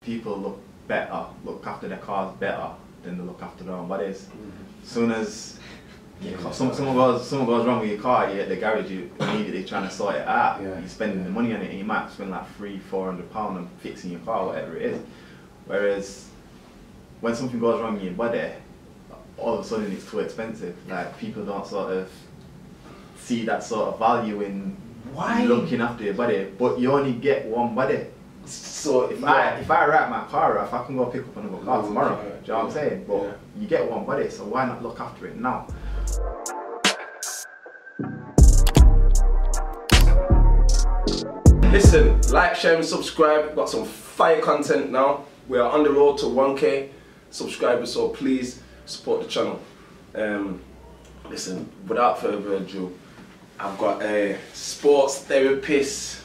people look after their cars better than they look after their own bodies. As soon as something goes wrong with your car, you're at the garage, you're immediately trying to sort it out. You're spending the money on it, and you might spend like £300–400 on fixing your car, whatever it is. Whereas when something goes wrong in your body, all of a sudden it's too expensive. Like, people don't sort of see that sort of value in looking after your body, but you only get one body. So if I write my car off, I can go pick up another car tomorrow. Do you know what I'm saying? But you get one body, so why not look after it now? Listen, like, share and subscribe. We've got some fire content now. We are on the road to 1K subscribers, so please support the channel. Listen, without further ado, I've got a sports therapist,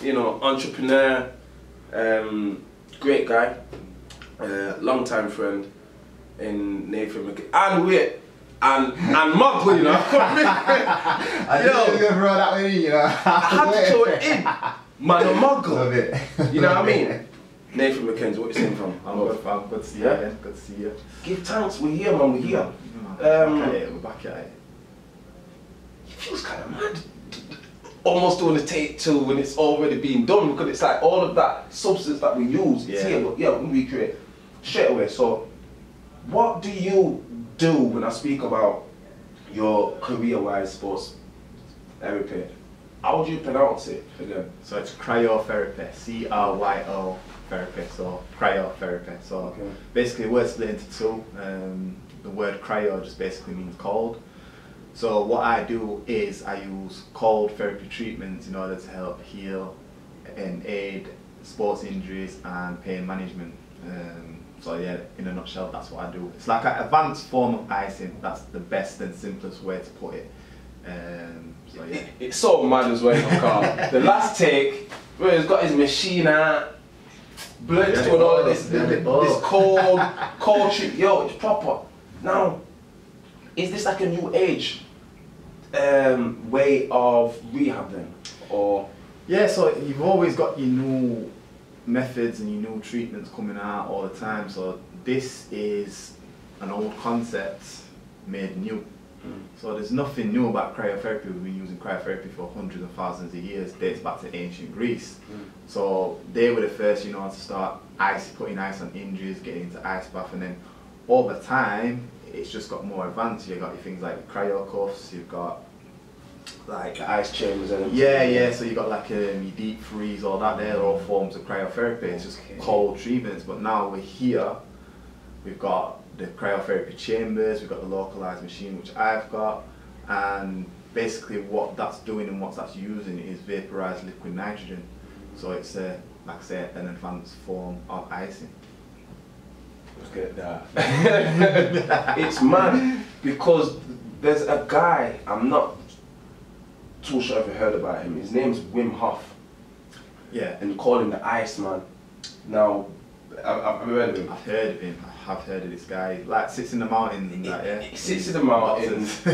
you know, entrepreneur, great guy, long time friend in Nathan Mckenzie. And Muggle, you know. I didn't even throw that one in, you know. I had to throw it in. Man, a Muggle. You know what I mean? Nathan Mckenzie, what you saying from? I'm good, fam. Good to see you again. Good to see you. Give thanks, we're here, man, we're here. We're back at it. It feels kind of mad. Almost doing the take two when it's already been done, because it's like all of that substance that we use, it's here, but yeah, we recreate straight away. So, what do you do when I speak about your career-wise sports therapy? How do you pronounce it again? So it's cryotherapy, C-R-Y-O therapy, so cryotherapy. So basically we're split into two. The word cryo just basically means cold. So what I do is I use cold therapy treatments in order to help heal and aid sports injuries and pain management. So yeah, in a nutshell, that's what I do. It's like an advanced form of icing. That's the best and simplest way to put it. So yeah. It's so mad as well, car. The last take, where he's got his machine out, blood doing all of this cold treat. Yo, it's proper. Now, is this like a new age way of rehab then, or? Yeah, so you've always got your new methods and your new treatments coming out all the time. So this is an old concept made new. So there's nothing new about cryotherapy. We've been using cryotherapy for hundreds of thousands of years. It dates back to ancient Greece. So they were the first, you know, to start putting ice on injuries, getting into ice bath, and then over time it's just got more advanced. You've got your things like cryo cuffs, you've got like the ice chambers and yeah. So you got like your deep freeze, all that. They're all forms of cryotherapy. It's just cold treatments. But now we're here. We've got the cryotherapy chambers. We've got the localized machine, which I've got, and basically what that's doing and what that's using is vaporized liquid nitrogen. So it's like I say, an advanced form of icing. Let's get that. It's mad because there's a guy, I'm not too sure if you heard about him. His name's Wim Hof. Yeah. And you call him the Iceman. Now, I've heard of him. I've heard of him. I have heard of this guy. Like sits in the mountains and that, yeah. He sits in the mountains,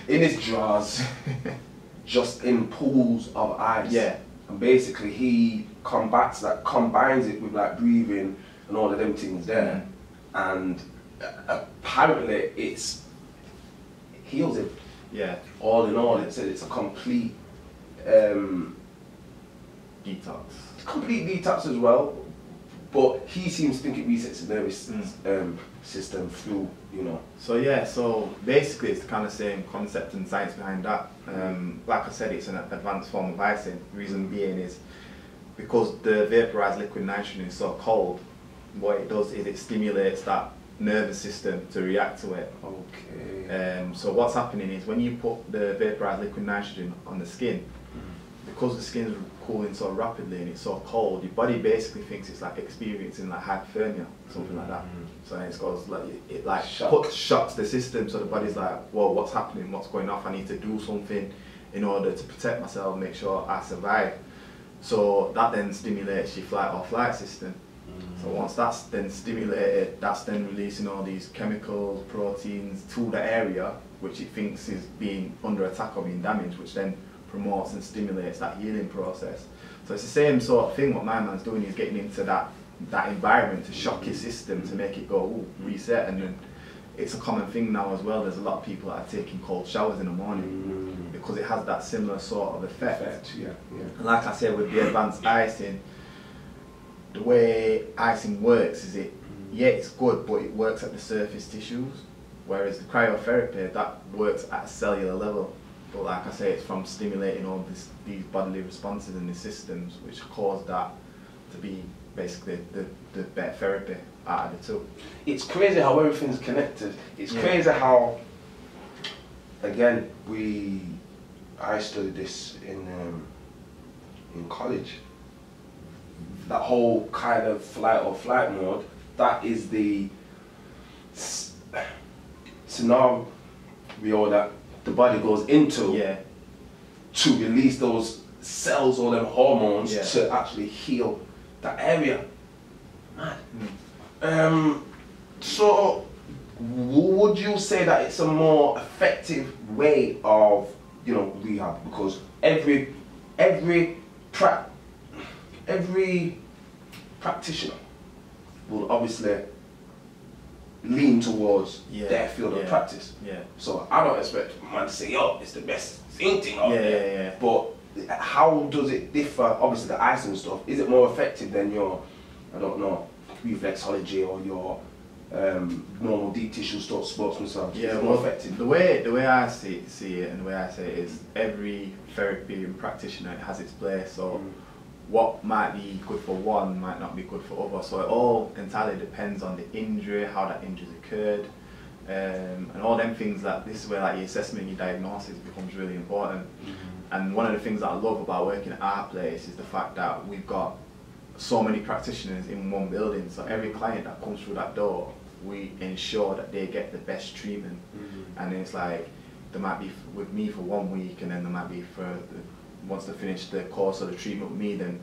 in his drawers, just in pools of ice. Yeah. And basically he combines it with like breathing and all of them things there. And apparently it heals him. Yeah. All in all, it's a complete detox. Complete detox as well. But he seems to think it resets the nervous system through, you know. So yeah, so basically it's the kind of same concept and science behind that. Like I said, it's an advanced form of icing. The reason being is because the vaporized liquid nitrogen is so cold, what it does is it stimulates that nervous system to react to it. Okay. So what's happening is when you put the vaporized liquid nitrogen on the skin, because the skin's cooling so rapidly and it's so cold, your body basically thinks it's like experiencing like hypothermia, something like that. So it goes like it like shocks the system. So the body's like, whoa, what's happening? What's going off? I need to do something in order to protect myself, make sure I survive. So that then stimulates your fight or flight system. So once that's then stimulated, that's then releasing all these chemicals, proteins to the area which it thinks is being under attack or being damaged, which then promotes and stimulates that healing process. So it's the same sort of thing what my man's doing. He's getting into that that environment to shock your system to make it go, ooh, reset. And then it's a common thing now as well. There's a lot of people that are taking cold showers in the morning because it has that similar sort of effect. And like I said, with the advanced icing, the way icing works is it's good, but it works at the surface tissues, whereas the cryotherapy, that works at a cellular level. But like I say, it's from stimulating all these bodily responses in the systems, which cause that to be basically the better therapy out of the two. It's crazy how everything's connected. It's crazy how, again, I studied this in college. That whole kind of flight or flight mode, that is the scenario that the body goes into to release those cells or them hormones to actually heal that area. Mad. So would you say that it's a more effective way of, you know, rehab? Because every practitioner will obviously lean towards their field of practice. So I don't expect man to say, yo, it's the best thing out there. But how does it differ? Obviously the icing stuff, is it more effective than your, I don't know, reflexology or your normal deep tissue stuff, sports massage? Is it more effective? The way I see it and the way I say it is every therapy and practitioner has its place. So what might be good for one might not be good for others. So it all entirely depends on the injury, how that injury occurred, and all them things. That this is where like your assessment, your diagnosis becomes really important. And one of the things that I love about working at our place is the fact that we've got so many practitioners in one building. So every client that comes through that door, we ensure that they get the best treatment. And it's like they might be with me for 1 week, and then they might be for once they finish the course of the treatment with me, then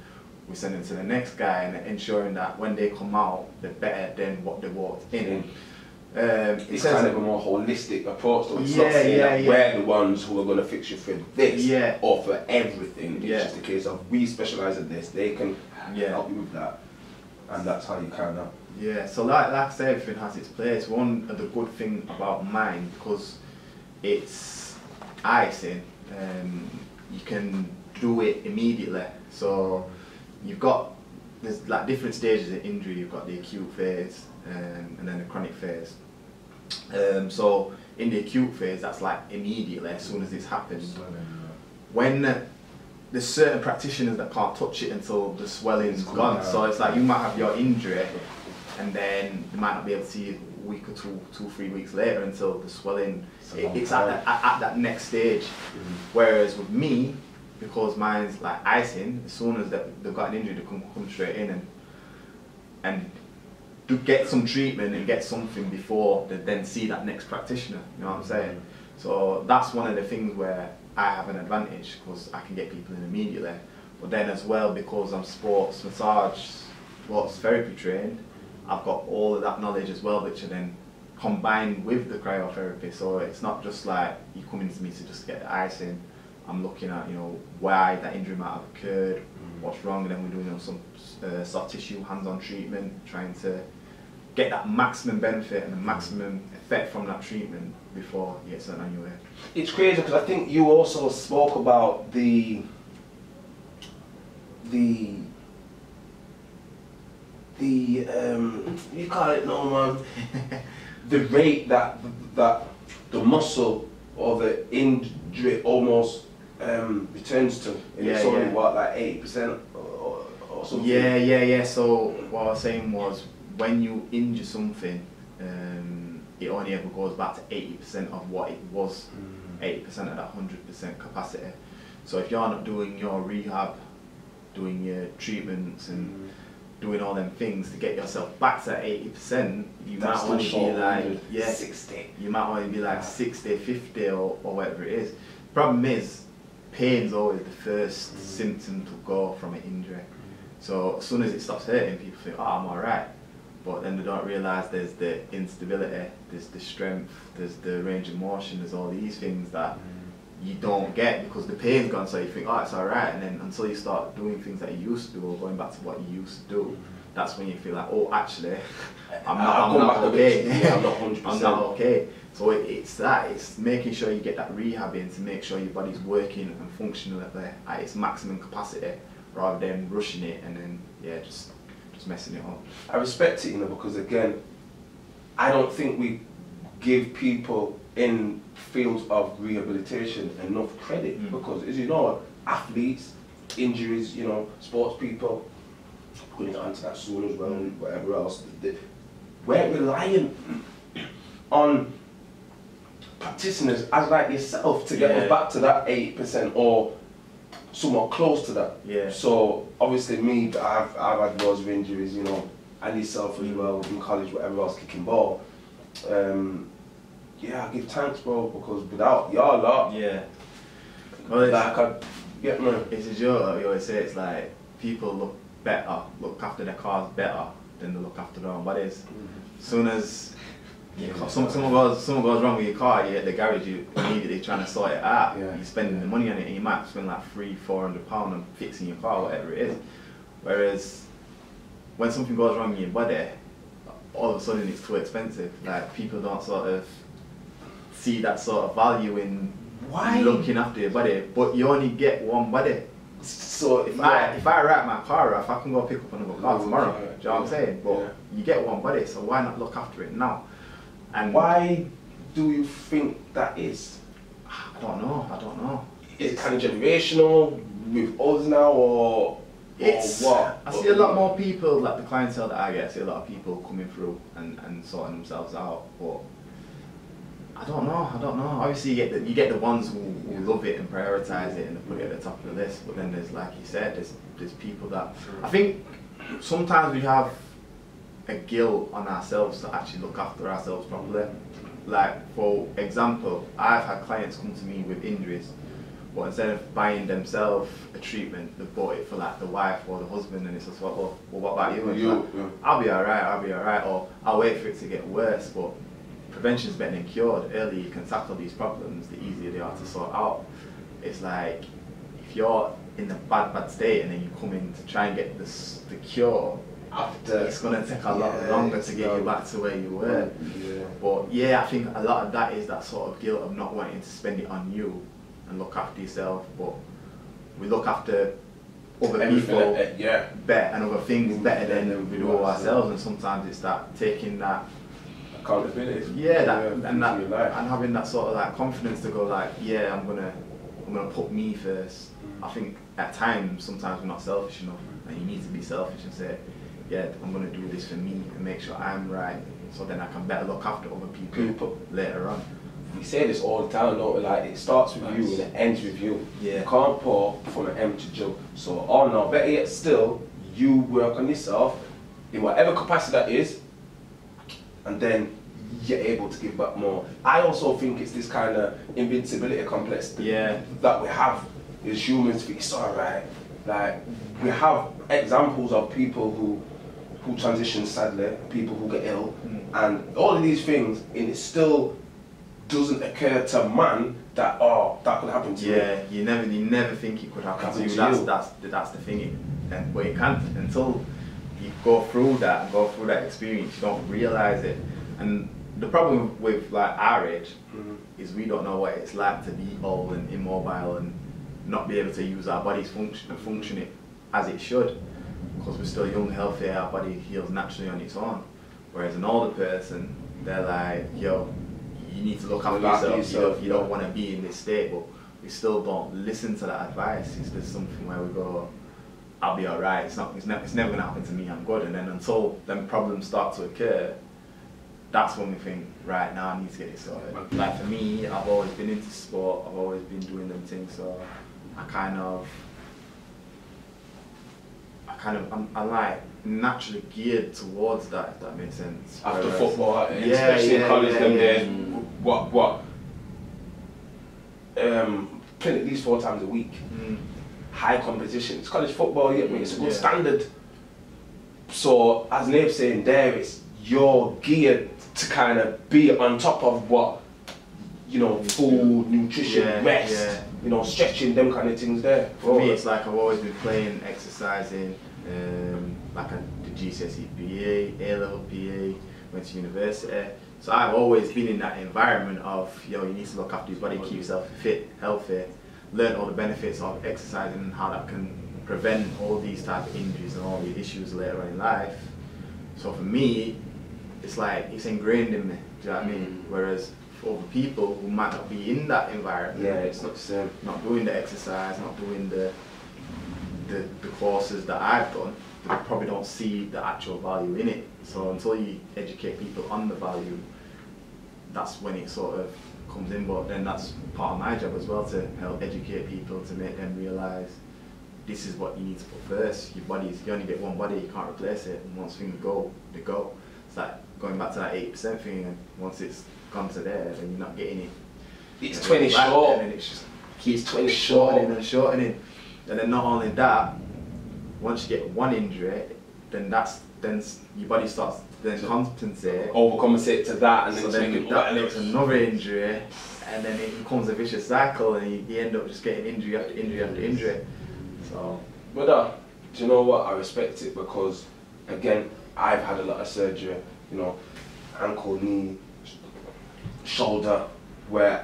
we send them to the next guy, and ensuring that when they come out, they're better than what they walked in. It's kind of a more holistic approach. So it's not saying that we're the ones who are going to fix you for this or for everything. It's just a case of we specialise in this, they can help you with that. And that's how you kind of... so like I said, everything has its place. One of the good thing about mine, because it's icing, you can do it immediately. So there's like different stages of injury. You've got the acute phase and then the chronic phase. So in the acute phase, that's like immediately as soon as it's happened. When there's certain practitioners that can't touch it until the swelling's gone. So it's like you might have your injury, and then you might not be able to see it a week or 3 weeks later until the swelling. It's at that next stage. Whereas with me, because mine's like icing, as soon as they've got an injury, they can come straight in and to get some treatment and get something before they then see that next practitioner. You know what I'm saying? So that's one of the things where I have an advantage, because I can get people in immediately. But then as well, because I'm sports therapy trained, I've got all of that knowledge as well, which are then combined with the cryotherapy. So it's not just like you come into me to just get the icing. I'm looking at, you know, why that injury might have occurred, what's wrong, and then we're doing, you know, some soft tissue hands-on treatment, trying to get that maximum benefit and the maximum effect from that treatment before you get sent on your way. It's crazy because I think you also spoke about the you call it no man, the rate that the muscle or the injury almost returns to, and it's only what, like 80% or something. So what I was saying was, when you injure something, it only ever goes back to 80% of what it was, 80% of that 100% capacity. So if you're not doing your rehab, doing your treatments and doing all them things to get yourself back to 80%, you might only be like 60. You might only be like 60, 50 or whatever it is. Problem is, pain's always the first symptom to go from an injury. So as soon as it stops hurting, people think, oh, I'm alright. But then they don't realise there's the instability, there's the strength, there's the range of motion, there's all these things that you don't get because the pain's gone, so you think, oh, it's alright, and then until you start doing things that you used to do or going back to what you used to do, that's when you feel like, oh, actually, I'm I've gone not back a okay. bit. Yeah, I'm not 100%. I'm not okay. So it's making sure you get that rehab in to make sure your body's working and functioning at its maximum capacity, rather than rushing it and then just messing it up. I respect it, you know, because again, I don't think we give people in fields of rehabilitation enough credit, because, as you know, athletes, injuries, you know, sports people, putting it onto that soon as well, whatever else, we're relying on practitioners as like yourself to get us back to that 80% or somewhat close to that. Yeah. So obviously me, I've had loads of injuries, you know, and yourself as well in college, whatever else, kicking ball. Yeah, I give thanks, bro, because without your lot, well, it's a joke. Like we always say, it's like people look after their cars better than they look after their own bodies. As soon as something goes wrong with your car, you're at the garage, you're immediately trying to sort it out. You're spending the money on it, and you might spend like £300-400 on fixing your car, whatever it is. Whereas when something goes wrong in your body, all of a sudden it's too expensive. Like, people don't sort of see that sort of value in looking after your body, but you only get one body. So if I write my car off, I can go pick up another car tomorrow. Do you know what I'm saying? But you get one body, so why not look after it now? And why do you think that is? I don't know. Is it kind of generational with us now, or what? I see a lot more people, like the clientele that I get, I see a lot of people coming through and sorting themselves out, but I don't know. Obviously you get the ones who love it and prioritise it and they put it at the top of the list, but then there's, like you said, there's people that, I think sometimes we have a guilt on ourselves to actually look after ourselves properly. Like, for example, I've had clients come to me with injuries, but instead of buying themselves a treatment, they bought it for like the wife or the husband, and it's just like, well, what about you? Like, I'll be alright, or I'll wait for it to get worse. But prevention is better than cured. The earlier you can tackle these problems, the easier they are to sort out. It's like, if you're in a bad state and then you come in to try and get the cure, it's going to take a lot longer to get you back to where you were. But I think a lot of that is that sort of guilt of not wanting to spend it on you and look after yourself, but we look after other people better and other things better than we do ourselves, and sometimes it's that taking that accountability. And having that sort of like confidence to go like, I'm gonna put me first. I think at times, sometimes we're not selfish enough, and you need to be selfish and say, I'm gonna do this for me and make sure I'm right, so then I can better look after other people later on. We say this all the time, don't we? Like, it starts with you and it ends with you. You can't pour from an empty jug. So, better yet still, you work on yourself in whatever capacity that is, and then you're able to give back more. I also think it's this kind of invincibility complex that we have as humans. It's alright. Like, we have examples of people who transition sadly, people who get ill, and all of these things, and it still doesn't occur to man that that could happen to you. You never think it could happen to you. That's the thing. But it can't until you go through that experience. You don't realise it. And the problem with like our age is we don't know what it's like to be old and immobile and not be able to use our body's function it as it should, because we're still young, healthy. Our body heals naturally on its own. Whereas an older person, they're like, you need to look after yourself. You don't want to be in this state, but we still don't listen to that advice. It's just something where we go, I'll be alright. It's never going to happen to me. I'm good. And then until them problems start to occur, that's when we think, right, now I need to get it sorted. Like for me, I've always been into sport. I've always been doing them things. So I'm like naturally geared towards that, if that makes sense. After football, especially in college, them days, playing at least 4 times a week. High competition. It's college football, it's a good standard. So, as Nave's saying there, you're geared to kind of be on top of what, food, nutrition, rest, stretching, them kind of things there. For me, it's like I've always been playing, exercising. Like I did GCSE PE, A-level PE, went to university. So I've always been in that environment of, yo, you need to look after your body, keep yourself fit, healthy, learn all the benefits of exercising and how that can prevent all these type of injuries and all the issues later on in life. So for me, it's like, it's ingrained in me, do you know what I mean? Whereas for other people who might not be in that environment, it's not the same. Not doing the exercise, not doing the courses that I've done, they probably don't see the actual value in it. So until you educate people on the value, that's when it sort of comes in. But then that's part of my job as well, to help educate people, to make them realise this is what you need to put first. Your body, you only get one body, you can't replace it. And once things go, they go. It's like going back to that 80% thing, and once it's gone to there, then you're not getting it. It's 20 short. And it just keeps 20 shortening and shortening. And then not only that, once you get one injury, then your body starts to then compensate. Overcompensate to that, and so then that makes another injury, and then it becomes a vicious cycle, and you end up just getting injury after injury after injury. So, but do you know what? I respect it, because again, I've had a lot of surgery, you know, ankle, knee, shoulder, where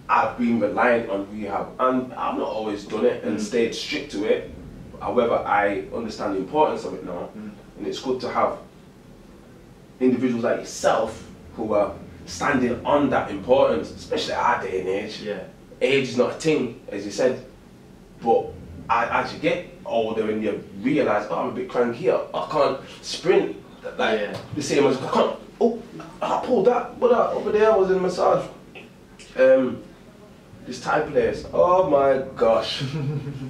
I've been reliant on rehab, and I've not always done it and stayed strict to it. However, I understand the importance of it now, and it's good to have individuals like yourself who are standing on that importance, especially at our day and age. yeah. Age is not a thing, as you said, but as you get older and you realise, oh, I'm a bit cranky, I can't sprint like the same as I can't. Oh, I pulled that, but over there I was in massage. This Thai place, oh my gosh,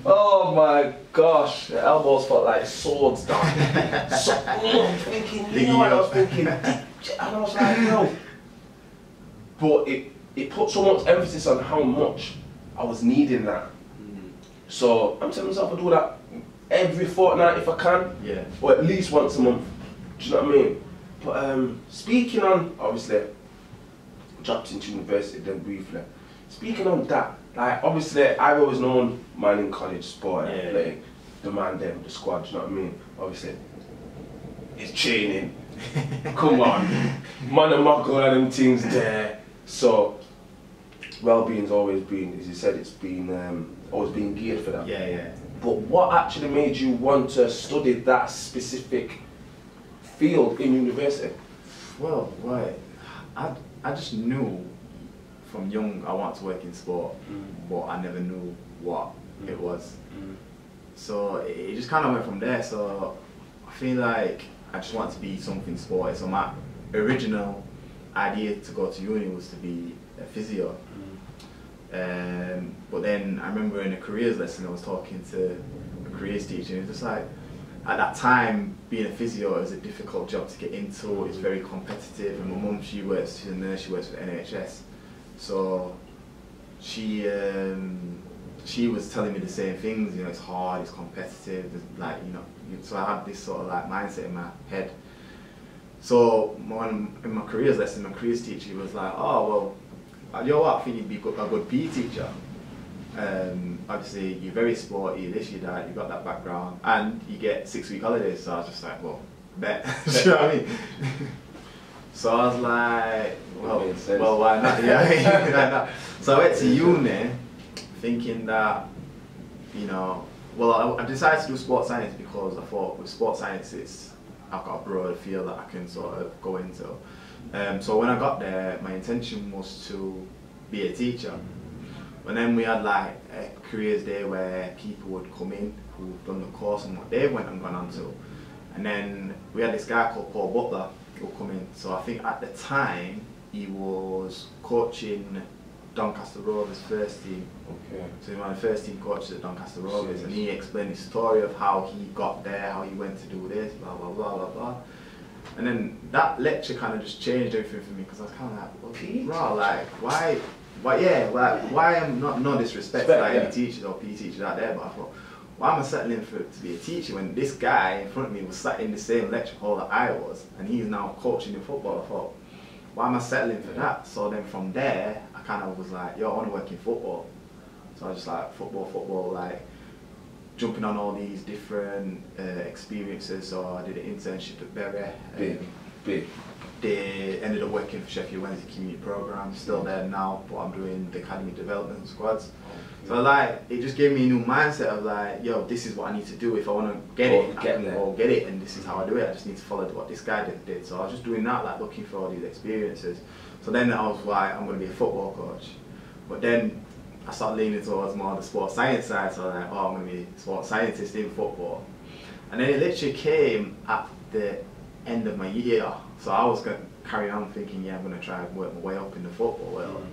oh my gosh, the elbows felt like swords down. So, I'm thinking, you know what I was thinking, and I was like, no. But it put so much emphasis on how much I was needing that. So I'm telling myself I do that every fortnight if I can, or at least once a month. Do you know what I mean? But speaking on, obviously, dropped into university then briefly. Speaking on that, like obviously I've always known man in college sport, like the man them, the squad, do you know what I mean? Obviously, it's training. Come on, man and muscle and them things there. So well-being's always been, as you said, it's been always been geared for that. But what actually made you want to study that specific field in university? Well, right, I just knew from young I wanted to work in sport, but I never knew what it was. So it just kind of went from there. So I feel like I just wanted to be something sporty. So my original idea to go to uni was to be a physio. But then I remember in a careers lesson I was talking to a careers teacher, and it was just like, at that time, being a physio is a difficult job to get into. It's very competitive, and my mum, she's a nurse, she works for the NHS. So she was telling me the same things, you know, it's hard, it's competitive, like, you know, so I had this sort of like mindset in my head. So in my careers lesson, my careers teacher was like, oh, well, you know what, I think you'd be a good PE teacher. Obviously, you're very sporty, this, you that, you've got that background, and you get 6-week holidays, so I was just like, well, bet. You know what I mean? So I was like, well, why not? Yeah, so I went to uni thinking that, you know, well, I decided to do sports science because I thought with sports science, I've got a broader field that I can sort of go into. So when I got there, my intention was to be a teacher. And then we had like a careers day where people would come in who've done the course and what they went and gone on to. And then we had this guy called Paul Butler who come in. So I think at the time he was coaching Doncaster Rovers first team. Okay. So he was one of the first team coaches at Doncaster Rovers, and he explained the story of how he got there, how he went to do this, blah blah blah blah blah. And then that lecture kind of just changed everything for me, because I was kind of like, well, bro, like why am not no disrespect to like any teachers or PE teachers out there, but I thought, why am I settling to be a teacher when this guy in front of me was sat in the same lecture hall that I was, and he's now coaching in football? I thought, why am I settling for that? So then from there, I kind of was like, yo, I want to work in football. So I was just like, football, like, jumping on all these different experiences. So I did an internship at Berry. Big. They ended up working for Sheffield Wednesday Community Programme, still there now, but I'm doing the academy development squads. So like, it just gave me a new mindset of like, yo, this is what I need to do if I want to get it, I can go get it, and this is how I do it. I just need to follow what this guy did. So I was just doing that, like looking for all these experiences. So then I was like, I'm going to be a football coach. But then I started leaning towards more the sports science side, so I'm like, oh, I'm going to be a sports scientist in football. And then it literally came at the end of my year, so I was going to carry on thinking, yeah, I'm going to try and work my way up in the football world.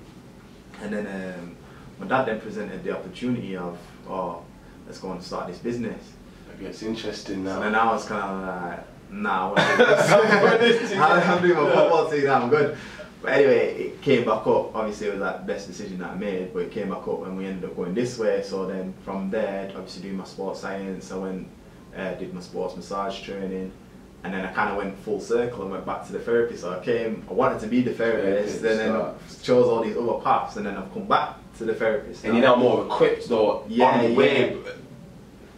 And then my dad then presented the opportunity of, oh, let's go and start this business. Maybe it's interesting now. So then I was kind of like, nah, I want to do this. I'm doing my football team now, I'm good. But anyway, it came back up. Obviously, it was like the best decision that I made, but it came back up and we ended up going this way. So then from there, obviously doing my sports science, I went, did my sports massage training. And then I kind of went full circle and went back to the therapy. So I wanted to be the therapist, and then I chose all these other paths, and then I've come back to the therapist. And you're now more equipped though, on the way,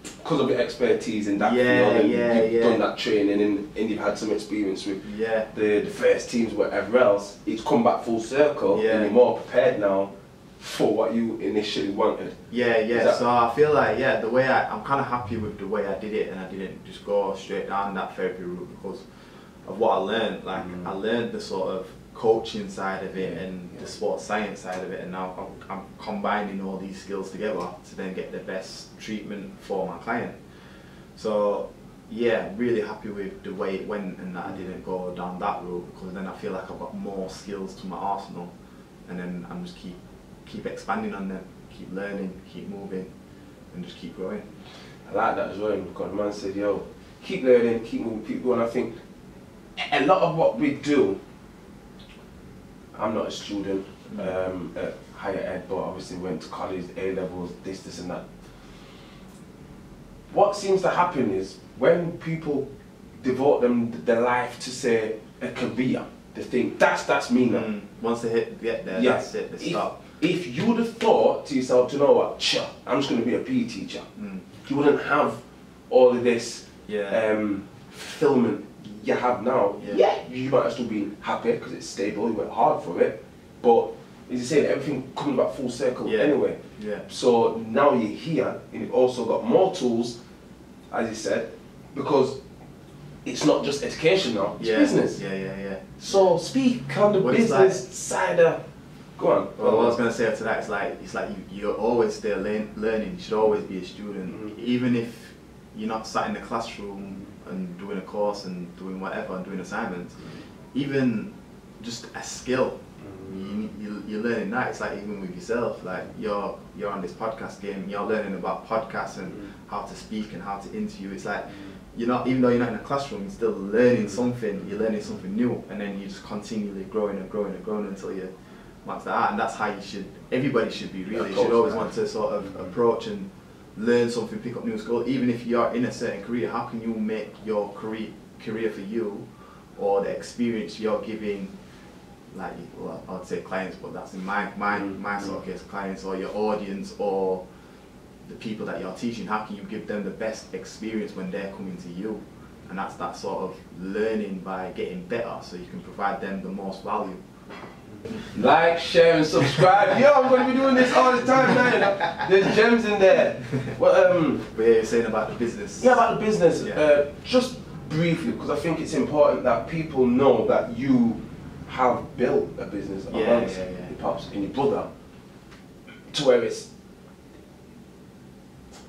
because of your expertise in that field, and you've done that training and you've had some experience with the first teams, whatever else. It's come back full circle, and you're more prepared now for what you initially wanted. So I feel like, the way I'm kind of happy with the way I did it, and I didn't just go straight down that therapy route because of what I learned. Like I learned the sort of coaching side of it and the sports science side of it, and now I'm combining all these skills together to then get the best treatment for my client. So really happy with the way it went, and that I didn't go down that route, because then I feel like I've got more skills to my arsenal, and then I'm just keep expanding on them, keep learning, keep moving, and just keep growing. I like that as well, because the man said, yo, keep learning, keep moving, keep going. I think a lot of what we do, I'm not a student at higher ed, but obviously went to college, A-levels, this and that. What seems to happen is when people devote their life to, say, a career, they think, that's me now. Once they get there, that's it, they stop. If you would have thought to yourself, do you know what, I'm just going to be a PE teacher, you wouldn't have all of this fulfillment you have now. You might have still been happy because it's stable, you work hard for it, but as you say, everything comes back full circle anyway. So now you're here, and you've also got more tools, as you said, because it's not just education now, it's business. So speak on the business side of. Go on. Well, what I was going to say to that is like you're always still learning. You should always be a student, even if you're not sat in the classroom and doing a course and doing whatever and doing assignments. Even just a skill, you're learning that. It's like even with yourself, like you're on this podcast game, you're learning about podcasts and how to speak and how to interview. It's like you're not, even though you're not in a classroom, you're still learning something. You're learning something new, and then you're just continually growing and growing and growing until you max that out. And that's how everybody should be really. You should always want to sort of approach and learn something, pick up new skills. Even if you're in a certain career, how can you make your career for you, or the experience you're giving, like, well, I'd say clients, but that's in my sort of case, clients or your audience or the people that you're teaching, how can you give them the best experience when they're coming to you? And that's that sort of learning by getting better, so you can provide them the most value. Like, share and subscribe. Yo, I'm going to be doing this all the time now. There's gems in there. Well, but you're saying about the business. Yeah, about the business. Just briefly, because I think it's important that people know that you have built a business amongst your pops and your brother, to where it's.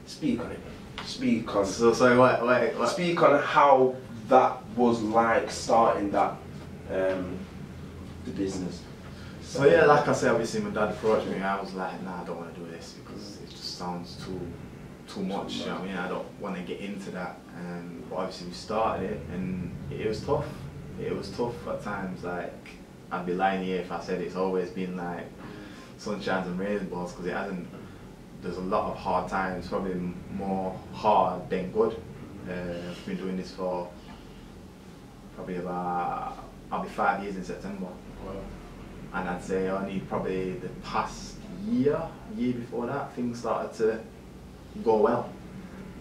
Speak on it. Speak on. So sorry, what? Speak on how that was like starting that, the business. So like I said, obviously my dad approached me. I was like, nah, I don't want to do this because it just sounds too much. You know what I mean? I don't want to get into that. But obviously we started it, and it was tough. It was tough at times. Like, I'd be lying here if I said it's always been like sunshines and rainbows, because it hasn't. There's a lot of hard times, probably more hard than good. I've been doing this for probably about, I'll be 5 years in September. And I'd say only probably the past year before that, things started to go well.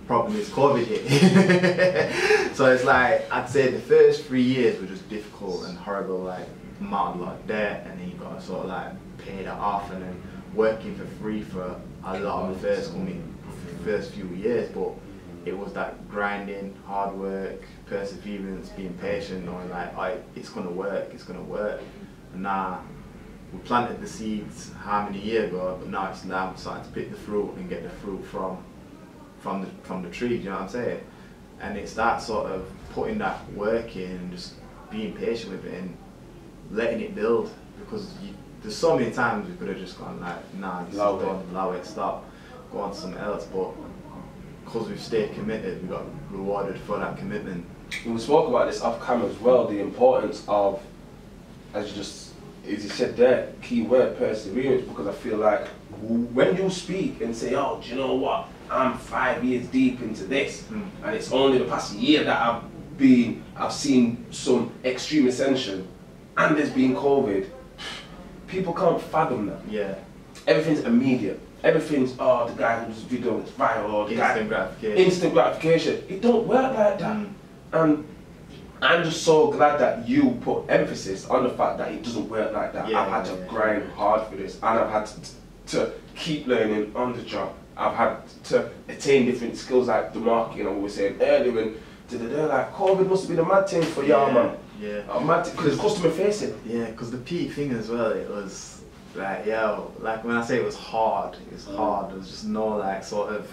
problem is COVID hit. So it's like, I'd say the first 3 years were just difficult and horrible, like amount of like debt, and then you got to sort of like pay that off, and then working for free for a lot of the first few years. But it was that grinding, hard work, perseverance, being patient, knowing like, it's gonna work, it's gonna work. And now we planted the seeds how many years ago, but now it's now starting to pick the fruit and get the fruit from the tree. You know what I'm saying? And it's that sort of putting that work in and just being patient with it and letting it build, because there's so many times we could have just gone like, nah, this is done, allow it, stop, go on to something else. But because we've stayed committed, we got rewarded for that commitment. We spoke about this off camera as well, the importance of, as you said there, key word, perseverance, because I feel like when you speak and say, oh, do you know what, I'm 5 years deep into this, and it's only the past year that I've seen some extreme ascension, and there's been COVID, people can't fathom that. Yeah. Everything's immediate. Everything's, oh, the guy whose video is viral, or the instant gratification. Instant gratification. It don't work like that. And I'm just so glad that you put emphasis on the fact that it doesn't work like that. I've had to grind hard for this, and I've had to keep learning on the job. I've had to attain different skills, like the marketing I was saying earlier, and like COVID must have been a mad thing for y'all, man. Yeah. Because it's customer facing. Yeah, because the peak thing as well, it was like, like when I say it was hard, hard. There was just no like sort of,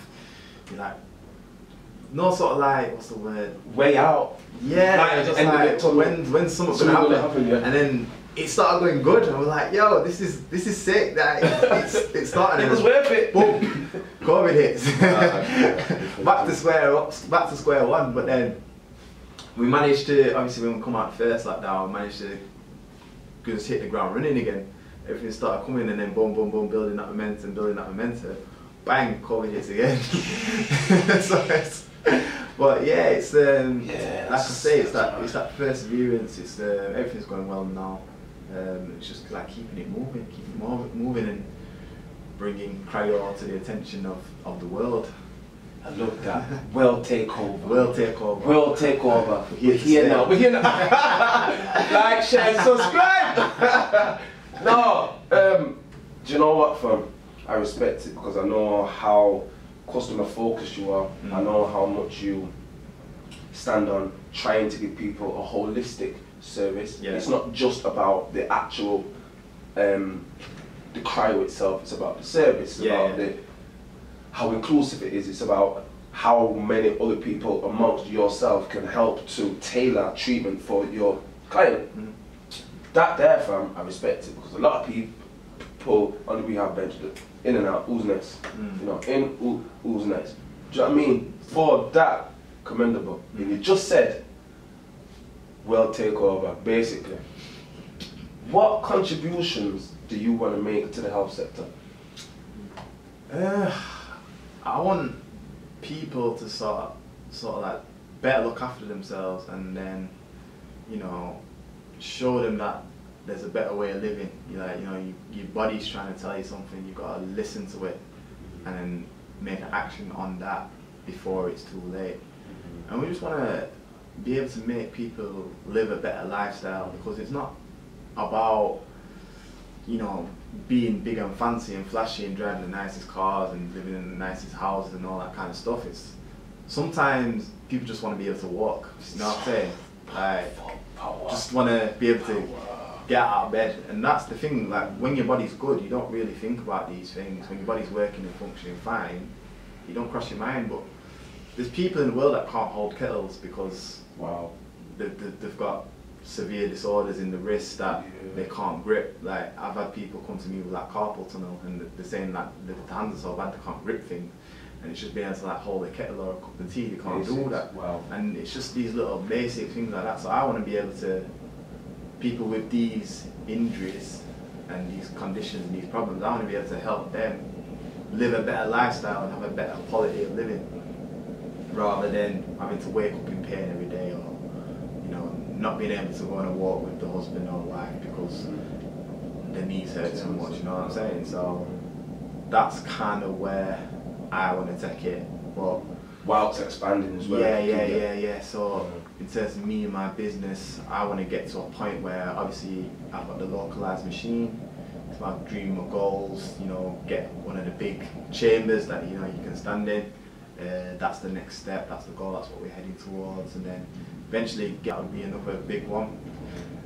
like, no sort of like, what's the word? Way out. Yeah, like, just like when something's gonna happen, and then it started going good, and I was like, yo, this is sick. That it started. It was worth it. Boom, COVID hits. Back to square one. But then we managed to, obviously when we come out first lockdown, we managed to just hit the ground running again. Everything started coming, and then boom, boom, boom, building that momentum. Bang, COVID hits again. So but yeah, it's like I say, it's that perseverance. It's everything's going well now. It's just like keeping it moving, and bringing cryo to the attention of the world. I love that. World takeover. World takeover. World takeover. We're here now. We're here now. Like, share, subscribe. No, do you know what, fam? I respect it, because I know how customer focused you are. I know how much you stand on trying to give people a holistic service. It's not just about the actual the cryo itself, it's about the service, it's about how inclusive it is, it's about how many other people amongst yourself can help to tailor treatment for your client. That there, fam, I respect it, because a lot of people on the rehab bench, in and out, who's next? You know, who's next? Do you know what I mean? For that, commendable. And you just said, world takeover, basically. What contributions do you want to make to the health sector? I want people to sort of like better look after themselves, and then, you know, show them that there's a better way of living. Your body's trying to tell you something, you've got to listen to it, and then make an action on that before it's too late. And we just want to be able to make people live a better lifestyle, because it's not about, you know, being big and fancy and flashy and driving the nicest cars and living in the nicest houses and all that kind of stuff. It's sometimes people just want to be able to walk. You know what I'm saying? Like, just want to be able to get out of bed, and that's the thing. Like, when your body's good, you don't really think about these things. When your body's working and functioning fine, you don't cross your mind. But there's people in the world that can't hold kettles because they've got severe disorders in the wrist that they can't grip. Like, I've had people come to me with like carpal tunnel, and they're saying that the hands are so bad they can't grip things, and it's just being able to like hold a kettle or a cup of tea, they can't do that. And it's just these little basic things like that. So I want to be able to, people with these injuries and these conditions and these problems, I want to be able to help them live a better lifestyle and have a better quality of living, rather than having to wake up in pain every day, or, you know, not being able to go on a walk with the husband or wife because their knees hurt too much, you know what I'm saying? So that's kind of where I want to take it. But whilst expanding as well. Yeah. So in terms of me and my business, I want to get to a point where obviously I've got the localized machine. It's my dream or goals, you know, get one of the big chambers that you can stand in. That's the next step, that's the goal, that's what we're heading towards, and then eventually get out and be another big one.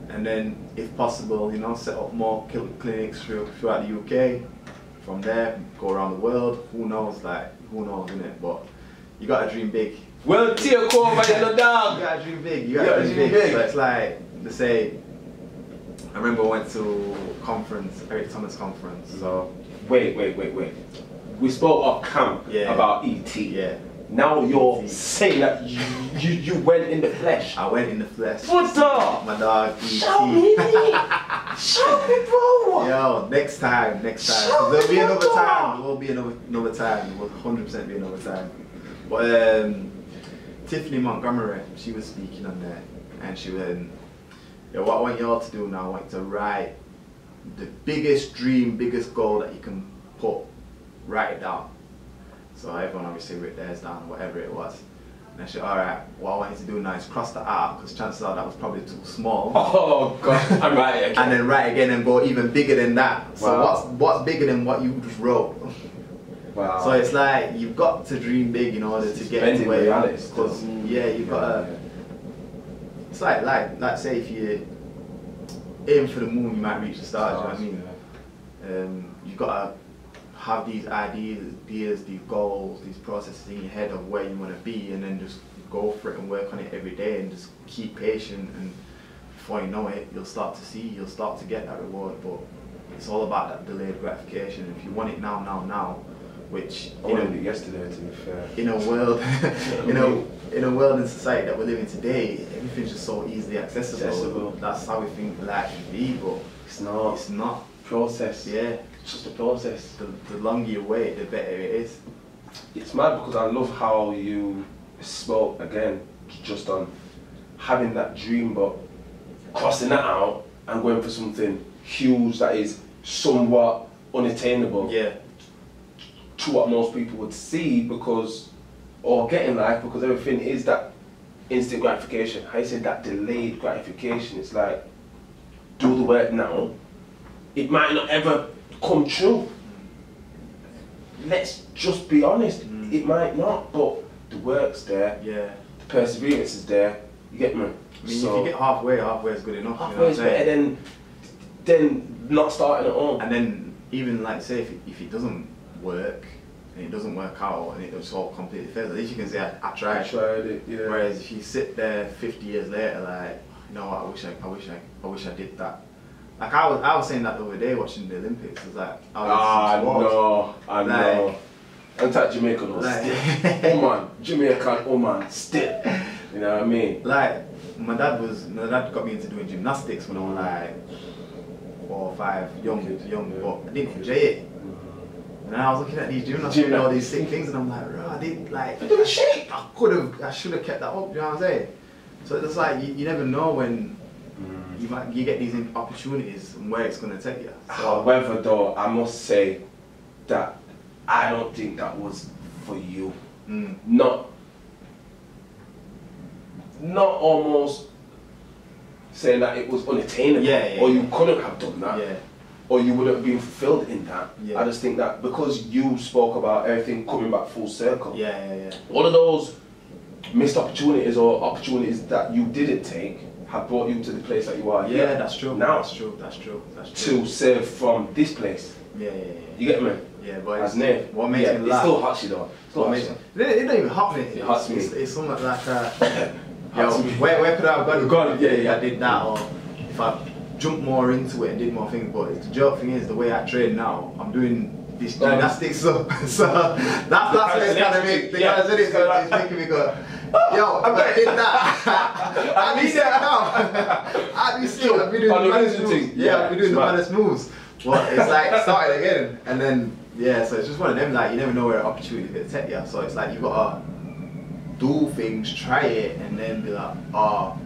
And then if possible, you know, set up more clinics throughout the UK. From there, go around the world. Who knows, innit? But you gotta dream big. Well, take over, you know, dog. You gotta dream big. You gotta dream big. So it's like, let's say, I remember I went to a conference, Eric Thomas conference. So wait. We spoke off camp about ET. Yeah. Now you're saying that you went in the flesh. I went in the flesh. What's up? My dog ET. Show me, bro. Yo, next time. There'll be another time. There will be another time. There will 100% be another time. But Tiffany Montgomery, she was speaking on there, and she went, "Yo, what I want y'all to do now, I want you to write the biggest dream, biggest goal that you can write it down." So everyone obviously wrote theirs down, whatever it was. And I said, alright, what I want you to do now is cross that out, because chances are that was probably too small. Oh God, I'm right again. And then write again and go even bigger than that. Wow. So what's bigger than what you just wrote? Wow. So it's like, you've got to dream big in order to get to where you are. Because you've got to, it's like say if you aim for the moon, you might reach the stars, you know what I mean? You've got to have these ideas, these goals, these processes in your head of where you want to be, and then just go for it and work on it every day and just keep patient, and before you know it, you'll start to get that reward. But it's all about that delayed gratification. If you want it now, which I wanted it yesterday, to be fair. In a world, in a world and society that we're living today, everything's just so easily accessible. That's how we think life should be, but it's not. It's not. Process. Yeah. It's just a process. The longer you wait, the better it is. It's mad because I love how you spoke again, just on having that dream, but crossing that out and going for something huge that is somewhat unattainable. Yeah. To what most people would see or get in life, because everything is that instant gratification. How you said that delayed gratification. It's like, do the work now. It might not ever come true. Let's just be honest. It might not, but the work's there. Yeah. The perseverance is there. You get me? I mean, so if you get halfway is good enough. Halfway is better than not starting at all. And then even like say if it doesn't work and it doesn't work out and it just all completely fails, at least you can say I tried. I tried it. Yeah. Whereas if you sit there 50 years later, like, you know what, I wish I did that. Like I was saying that the other day watching the Olympics. I was like, I know. And that Jamaica knows. Oman, Jamaican Oman, still. You know what I mean? Like my dad got me into doing gymnastics when I was like 4 or 5, young, but I didn't enjoy it. And I was looking at these gymnasts doing all these sick things, and I'm like, bro, I did like. I did shit. I should have kept that up. You know what I'm saying? So it's like you never know when. You get these opportunities and where it's going to take you. So, however, though, I must say that I don't think that was for you. Not almost saying that it was unattainable, or you couldn't have done that, or you wouldn't have been fulfilled in that. I just think that because you spoke about everything coming back full circle, all of those missed opportunities or opportunities that you didn't take have brought you to the place that you are here. Yeah, that's true. Now, that's true. To serve from this place. Yeah. You get me? Yeah, but as Nate, what makes me laugh? It still hurts you though. It don't even hurt me. It hurts me. It's something like where could I have gone? If I did that, or if I jumped more into it and did more things. But the joke thing is, the way I train now, I'm doing this gymnastics, so that's what it's kind of it's making me go, yo, if I did that, I'd be sick now. I'd be sick. I'd be doing the maddest moves. I'd be doing the maddest moves. But it's like starting again, and then so it's just one of them. Like you never know where an opportunity is gonna take you. So it's like you gotta do things, try it, and then be like, oh,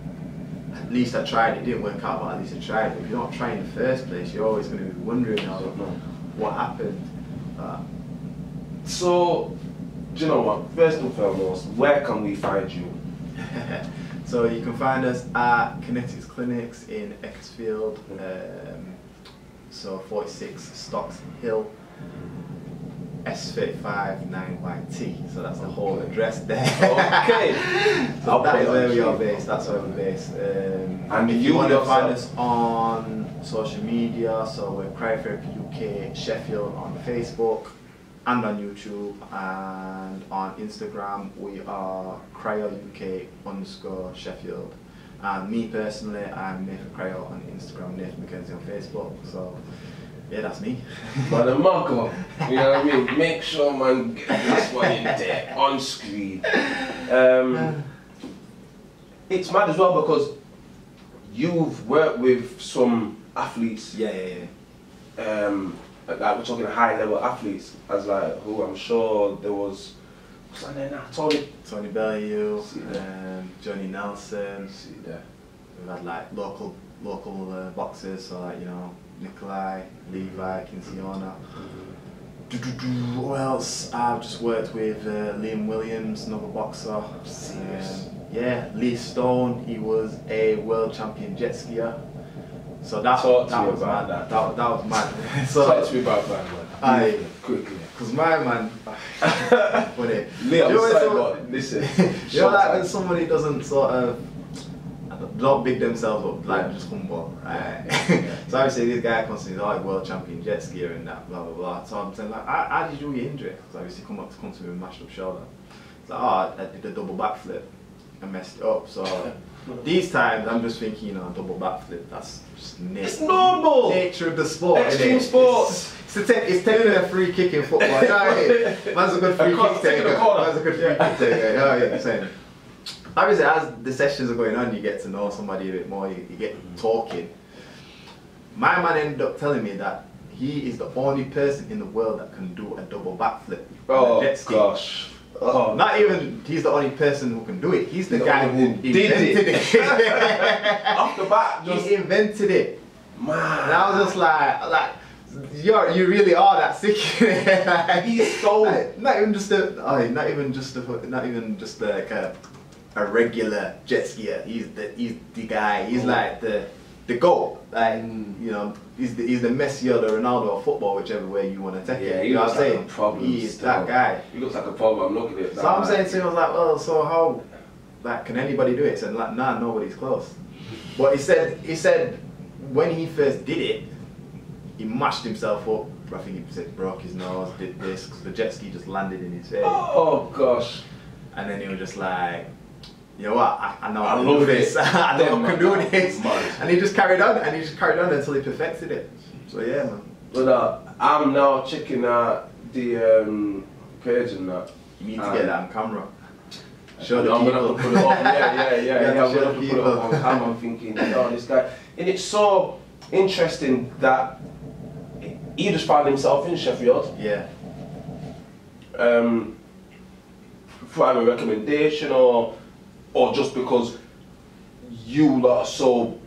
at least I tried. It didn't work out, but at least I tried. If you don't try in the first place, you're always gonna be wondering what happened. So, do you know what? First and foremost, where can we find you? So you can find us at Kinetics Clinics in Ecclesfield, so 46 Stocks Hill, S35 9YT. So that's the whole address there. Okay. So that is where we are based. That's where we're based. And if you want to find us on social media, so we're Cryotherapy UK Sheffield on Facebook and on YouTube, and on Instagram we are cryouk_Sheffield. And me personally, I'm Nathan Cryo on Instagram, Nathan Mckenzie on Facebook. So yeah, that's me. But Marco, you know what I mean? Make sure, man, get this one in there on screen. It's mad as well because you've worked with some athletes. Yeah. Like we're talking high level athletes, as like who I'm sure there was. What's that name now? Tony Bellew, Johnny Nelson. See there. We've had like local boxers, so like, you know, Nikolai, Levi, Kinciona. Who else? I've just worked with Liam Williams, another boxer. Yeah, Lee Stone, he was a world champion jet skier. So that was mad. That was mad. So talk to me about that, man. Quickly. Because my man, funny. Listen. You know, like when somebody doesn't sort of, don't big themselves up, like just humble, right? So obviously this guy comes to me, like world champion jet skier and that, blah blah blah. So I'm saying like, how did you get injured? Because obviously come to me with a mashed up shoulder. It's like, oh, I did a double backflip and messed it up. So these times I'm just thinking, you know, double backflip, that's just it's normal. Nature of the sport. Extreme sports. It's taking a free kick in football. You know what I mean? Man's a good free kick taker. Man's a good free kick taker. You know what I'm saying? Obviously, as the sessions are going on, you get to know somebody a bit more. You get talking. My man ended up telling me that he is the only person in the world that can do a double backflip. Oh gosh. Oh, not even he's the only person who can do it. He's the guy who invented it. Off the bat, he invented it. Man. And I was just like, you really are that sick. Like, he's so not even just like a regular jet skier. He's the guy. He's like the GOAT. Like, you know, he's the Messi or the Ronaldo of football, whichever way you want to take it. You know what I'm saying? He's that guy. He looks like a problem. I'm looking at that. So I'm saying to him, I was like, well, so how, like, can anybody do it? He said, like, nah, nobody's close. But he said when he first did it, he mashed himself up. I think he said broke his nose, did this, because the jet ski just landed in his face. Oh gosh. And then he was just like, you know what, I know I can do this. I know I can do this. And he just carried on, until he perfected it. So yeah, man. But I'm now checking out the page and that. You need to get that on camera. Show the I'm people. gonna put it up. Yeah. I'm show gonna the put it people. up on camera. I'm thinking, oh, this guy. And it's so interesting that he just found himself in Sheffield. Yeah. For a recommendation or just because you lot are so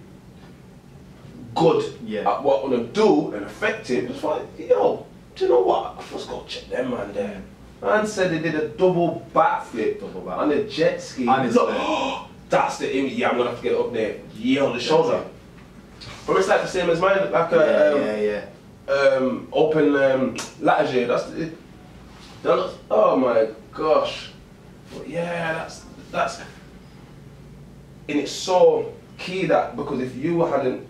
good at what you want to do and effective, it's like, yo, do you know what? Let's go check them man there. Man said they did a double backflip on a jet ski. Look, that's the image. Yeah, I'm gonna have to get it up there. Yeah, on the shoulder. But it's like the same as mine, like a open lattice. That's oh my gosh. But yeah, that's and it's so key that, because if you hadn't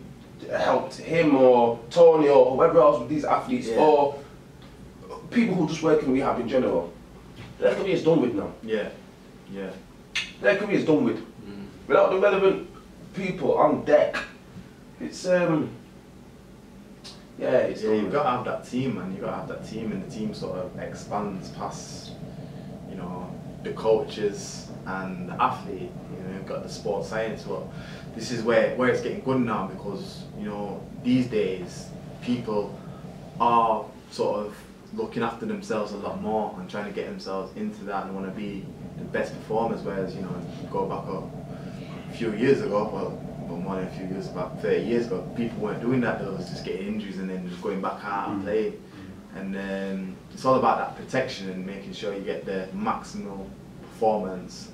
helped him or Tony or whoever else with these athletes or people who just work in rehab in general, their career is done with now. Yeah. Their career is done with. Without the relevant people on deck, it's you've got to have that team, man. You've got to have that team, and the team sort of expands past, you know, the coaches and the athlete. You know, you've got the sports science, but this is where it's getting good now, because, you know, these days people are sort of looking after themselves a lot more and trying to get themselves into that and want to be the best performers, whereas, you know, go back a few years ago, well more than a few years, about 30 years ago, people weren't doing that. They was just getting injuries and then just going back out and playing. and it's all about that protection and making sure you get the maximal performance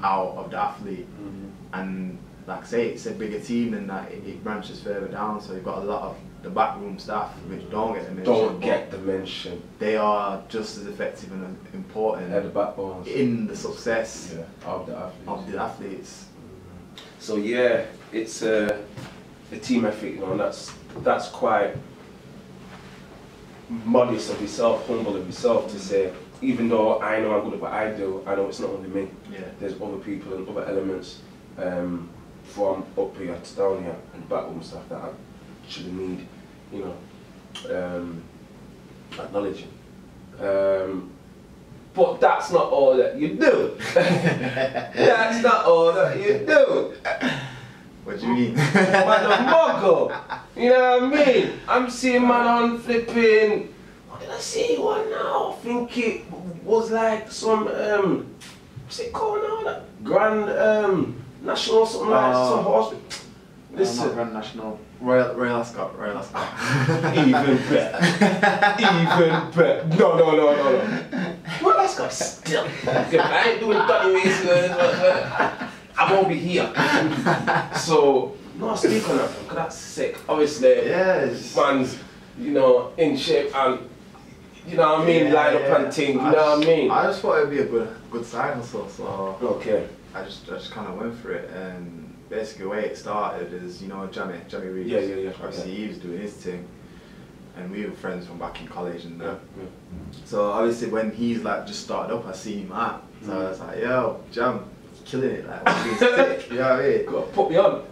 out of the athlete. And like I say, it's a bigger team than that. It branches further down, so you've got a lot of the backroom staff which don't get the mention. They are just as effective and important. They're the backbones in the success of the athletes. So yeah, it's a team effort, you know, and that's quite modest of yourself, humble of yourself to say, even though I know I'm good at what I do, I know it's not only me. There's other people and other elements from up here to down here and backroom stuff that I actually need, you know, acknowledging. But that's not all that you do. That's not all that you do. What do you mean? Man, a muggle. You know what I mean? I'm seeing man on flipping. What did I see one now? I think it was like some what's it called now? That Grand National something like some horse. Listen. Not Grand National. Royal Ascot. Even better. Even better. No. Royal Ascot still. I ain't doing Donny Mason. I won't be here. So, no, speak on that, because that's sick. Obviously, man's, you know, in shape and, you know what I mean, line up and thing, you know what I mean? I just thought it'd be a good side hustle, so okay. I just kind of went for it, and basically the way it started is, you know, Jamie Reeves. Yeah. Obviously he was doing his thing, and we were friends from back in college and that. So obviously when he's like just started up, I seen him out, so I was like, yo, Jam. Killing it, like, being sick, you know what I mean? Go on, put me on.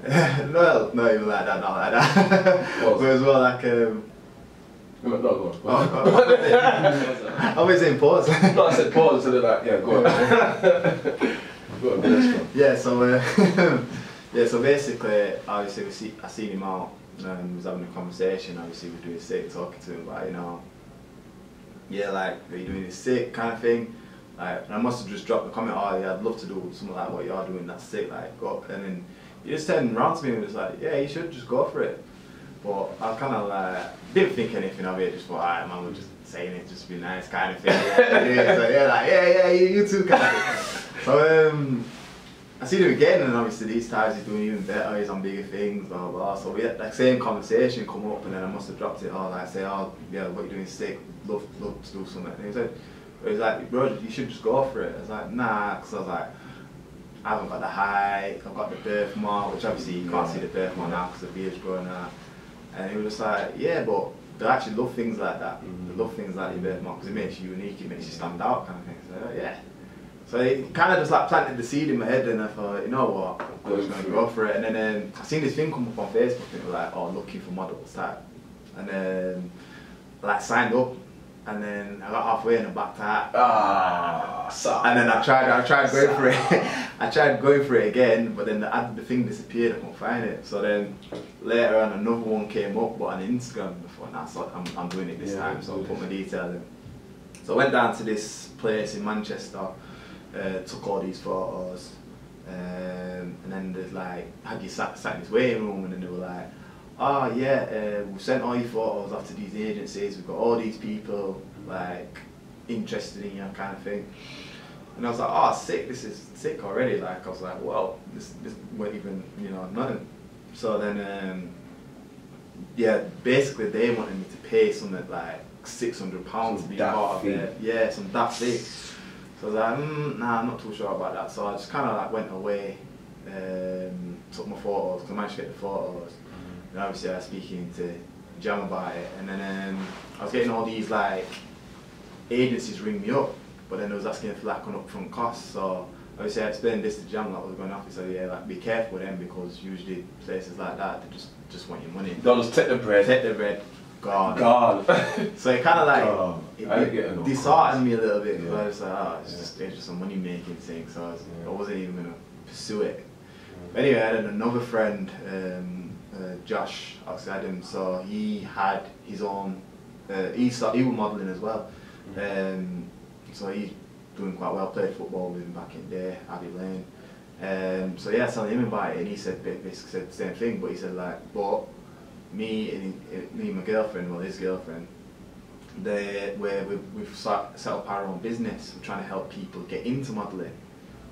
No, not even like that, not like that. But as well, like, no, go on. I always saying pause. No, I said pause instead of that, yeah, go on. Go on, yeah, so, so basically, obviously, I seen him out and was having a conversation, obviously, we were doing sick, talking to him about, you know, like, are you doing this sick kind of thing? Like, and I must have just dropped the comment, oh yeah, I'd love to do something like what you're doing, that's sick, like, go. And then he just turned around to me and was like, yeah, you should just go for it. But I kind of like, didn't think anything of it, just thought, alright man, we're just saying it, just be nice kind of thing. So you too kind of thing. So I see him again, and obviously these times he's doing even better, he's on bigger things, blah blah blah. So we had that same conversation come up, and then I must have dropped it, say, oh yeah, what you're doing is sick, love to do something. And he said, he was like, bro, you should just go for it. I was like, nah, because I was like, I haven't got the height, I've got the birthmark, which obviously you can't see the birthmark now because the beard's growing out. And he was just like, yeah, but they actually love things like that. They love things like your birthmark because it makes you unique, it makes you stand out kind of thing. So yeah. So it kind of just like planted the seed in my head, and I thought, you know what, I'm just going to go for it. And then I seen this thing come up on Facebook, and it was like, oh, looking for models type. And then like signed up. And then I got halfway and I backed out. And then I tried going for it. I tried going for it again, but then the thing disappeared. I couldn't find it. So then later on, another one came up, but on Instagram before. Nah, so I'm doing it this time. So I put my details in. So I went down to this place in Manchester, took all these photos, and then there's like, had you sat in this waiting room, and then they were like, oh yeah, we've sent all your photos off to these agencies, we've got all these people like interested in you kind of thing. And I was like, oh sick, this is sick already. Like I was like, well, this wasn't even, you know, nothing. So then yeah, basically they wanted me to pay something like £600 to be part of it. Yeah, some daft fee. So I was like, nah, I'm not too sure about that. So I just kind of like went away, took my photos, because I managed to get the photos. And obviously I was speaking to Jam about it, and then I was getting all these like agencies ring me up, but then they was asking for like an upfront cost. So obviously I explained this to Jam, that was going off. He said, yeah, like be careful with them, because usually places like that, they just want your money. They'll just take the bread. Take the bread. Gone. So it kind of like it disheartened me a little bit, because I was like, oh, it's just a money making thing. So I wasn't even gonna pursue it. But anyway, I had another friend. Josh, obviously had him, so he had his own, he was modelling as well, so he's doing quite well, played football with him back in the day, Abbey Lane, so yeah, I told him about it, and he said basically said the same thing, but he said like, but me and my girlfriend, well his girlfriend, we've set up our own business. We're trying to help people get into modelling.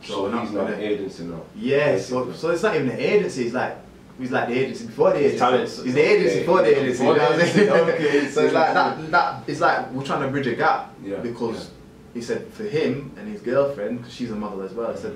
So he's not an agency now? Yeah, so it's not even an agency, he's like the agency before the agency. He's the agency before the agency. Okay. So it's like that. It's like we're trying to bridge a gap because he said for him and his girlfriend, because she's a model as well, he said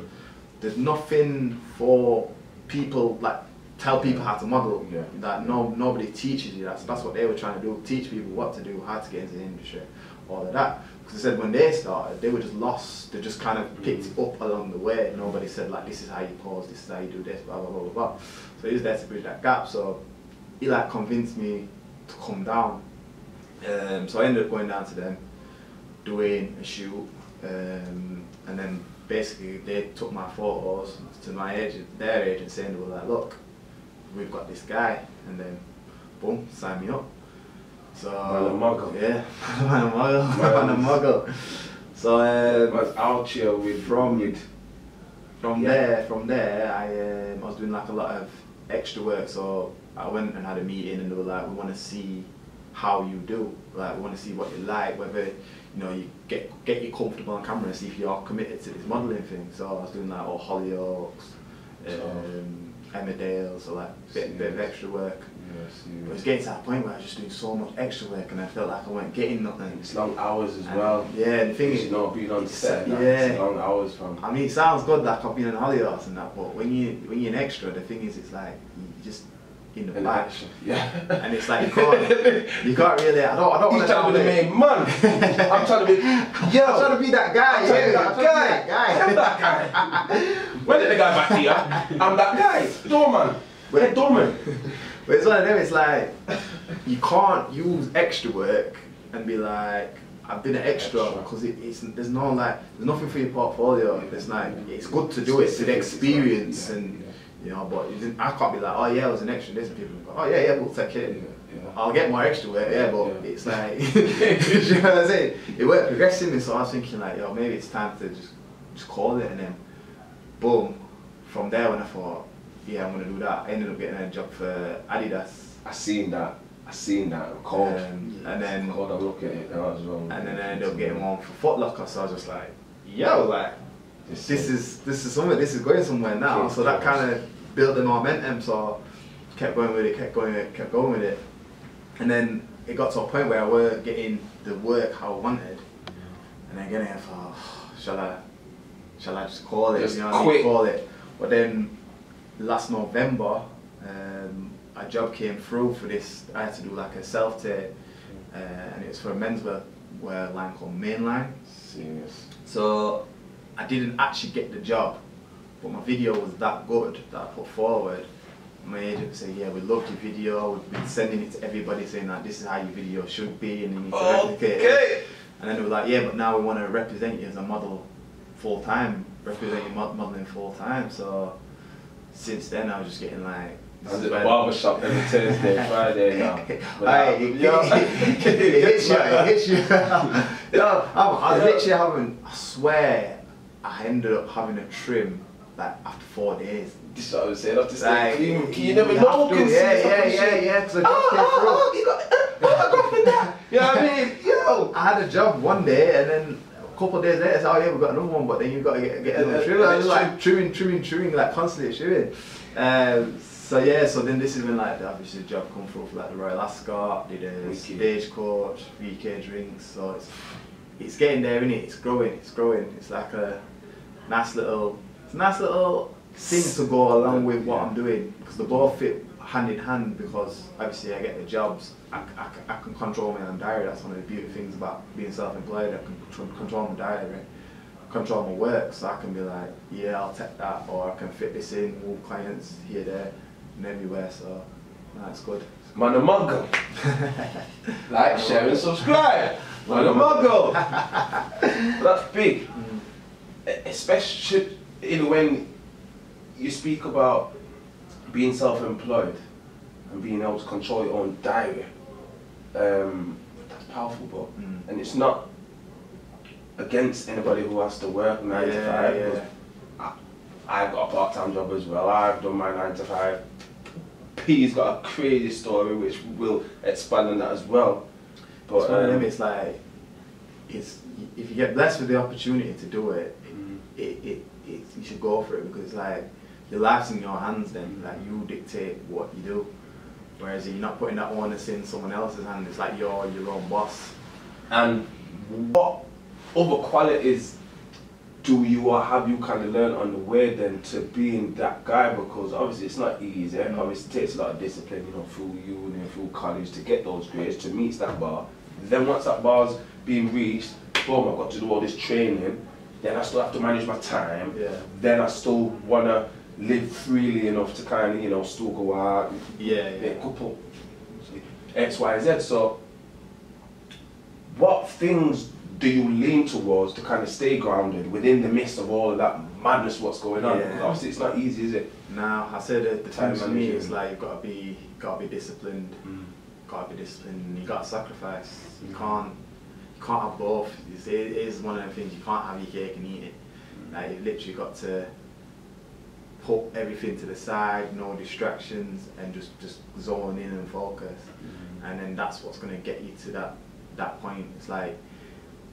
there's nothing for people like tell people how to model. That nobody teaches you that. So that's what they were trying to do: teach people what to do, how to get into the industry, all of that. Because they said when they started, they were just lost. They just kind of picked it up along the way. Nobody said like, this is how you pose, this is how you do this, blah blah blah blah blah. So he was there to bridge that gap. So he like convinced me to come down. So I ended up going down to them, doing a shoot, and then basically they took my photos to my agent, their agent, saying they were like, look, we've got this guy, and then boom, sign me up. So yeah, man a muggle. So was out here with from there I was doing like a lot of extra work. So I went and had a meeting, and they were like, we want to see how you do, like we want to see what you like, whether you get you comfortable on camera and see if you're committed to this modelling thing. So I was doing like all Hollyoaks, Emmerdale, so like bit of extra work. But it was getting to that point where I was just doing so much extra work and I felt like I wasn't getting nothing. It's long hours as well. Yeah, and the thing is, being on set, it's long hours from. I mean, it sounds good like I've been in Hollyoaks and that, but when you're an extra, the thing is, it's like you just in the back. And it's like you can't really. I don't want to. He's trying to be the main man. I'm trying to be. I'm trying to be that guy. I'm that guy. When did the guy back here? I'm that guy. Doorman. We're doorman. But it's one of them. It's like you can't use extra work and be like, I've been an extra because there's nothing for your portfolio. It's like it's good to do it to the experience and. But I can't be like, oh yeah, I was an extra in this, and people go, oh yeah, we'll take it. I'll get more extra work, but it's like, you know what I'm saying? It weren't progressing me, so I was thinking like, maybe it's time to just call it, and then, boom, from there when I thought, yeah, I'm gonna do that, I ended up getting a job for Adidas. I seen that. Cold. And then, cold, I look at it, that was wrong. And then I ended up getting one for Foot Locker, so I was just like, yo, like, this is somewhere, this is going somewhere now. So that kind of built the momentum, so kept going with it. And then it got to a point where I weren't getting the work how I wanted. And then again I thought, shall I just call it? Call it. But then last November, a job came through for this. I had to do like a self-tape, and it was for a menswear line called Mainline. Serious. So I didn't actually get the job, but my video was that good that I put forward. My agent said, yeah, we loved your video, we've been sending it to everybody saying that this is how your video should be and you need to replicate it. And then they were like, yeah, but now we want to represent you as a model full-time, represent you modelling full-time. So since then I was just getting like, I'm at the barbershop every Thursday, Friday now. It hits you. I was literally having, I swear, I ended up having a trim like after 4 days. This is what I was saying, after saying, you never know. Yeah, because I got you know what I mean? Yo! I had a job one day and then a couple of days later I said, oh yeah, we've got another one, but then you've got to get another trim. I was like trimming, like constantly trimming. So then this has been like the obviously job come through for like the Royal Ascot, did a Stagecoach, VK drinks, so it's getting there, isn't it? It's growing. It's like a nice little thing to go along with what I'm doing, because they both fit hand in hand, because obviously I get the jobs, I can control my own diary. That's one of the beautiful things about being self-employed. I can control my diary, control my work, so I can be like, yeah, I'll take that, or I can fit this in, move clients here, there, and everywhere, so that's good. Man a muggle. Like, share and subscribe. Man a muggle. That's big. Especially when you speak about being self-employed and being able to control your own diary. That's powerful, but and it's not against anybody who has to work 9 to 5. Yeah. I've got a part-time job as well. I've done my 9 to 5. P's got a crazy story which we'll expand on that as well. But it's one of them. It's like if you get blessed with the opportunity to do it, you should go for it, because it's like your life's in your hands. Then like you dictate what you do. Whereas you're not putting that onus in someone else's hand. It's like you're your own boss. And what other qualities do you or have you kind of learned on the way then to being that guy? Because obviously it's not easy. Obviously it takes a lot of discipline, you know, through uni and through college to get those grades, to meet that bar. Then once that bar's been reached, boom, I've got to do all this training. Then I still have to manage my time. Yeah. Then I still want to live freely enough to kind of, you know, still go out, make a couple, X, Y, Z. So what things do you lean towards to kind of stay grounded within the midst of all of that madness what's going on? Because obviously it's not easy, is it? Now I said the time for me is like you've got to be disciplined. Got to be disciplined. You got to sacrifice. You can't have both. It is one of the things, you can't have your cake and eat it. Like you've literally got to put everything to the side, no distractions, and just zone in and focus. And then that's what's going to get you to that point. It's like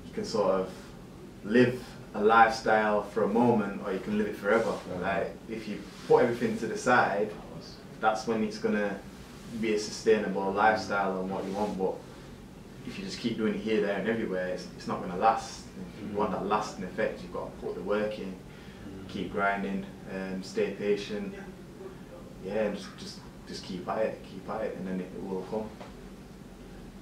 you can sort of live a lifestyle for a moment, or you can live it forever. Like if you put everything to the side, that's when it's going to be a sustainable lifestyle and what you want. But if you just keep doing it here, there and everywhere, it's not going to last. If you want that lasting effect, you've got to put the work in, keep grinding, stay patient. Yeah, just keep at it, and then it will come.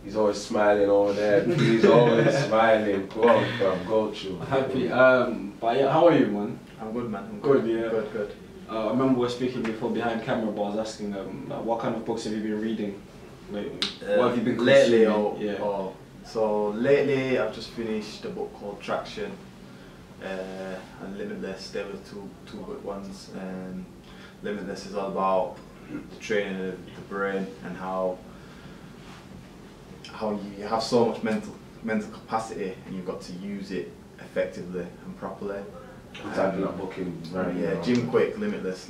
He's always smiling over there. He's always smiling. Go on, fam, go through. Happy. But yeah, how are you, man? I'm good, man. I'm good. Yeah. Good. I remember we were speaking before behind camera, but I was asking what kind of books have you been reading lately? What have you been lately? So lately, I've just finished a book called Traction and Limitless. There were two good ones. Limitless is all about the training of the brain and how you have so much mental capacity, and you've got to use it effectively and properly. Typing that book in. Yeah, Jim Quick, Limitless.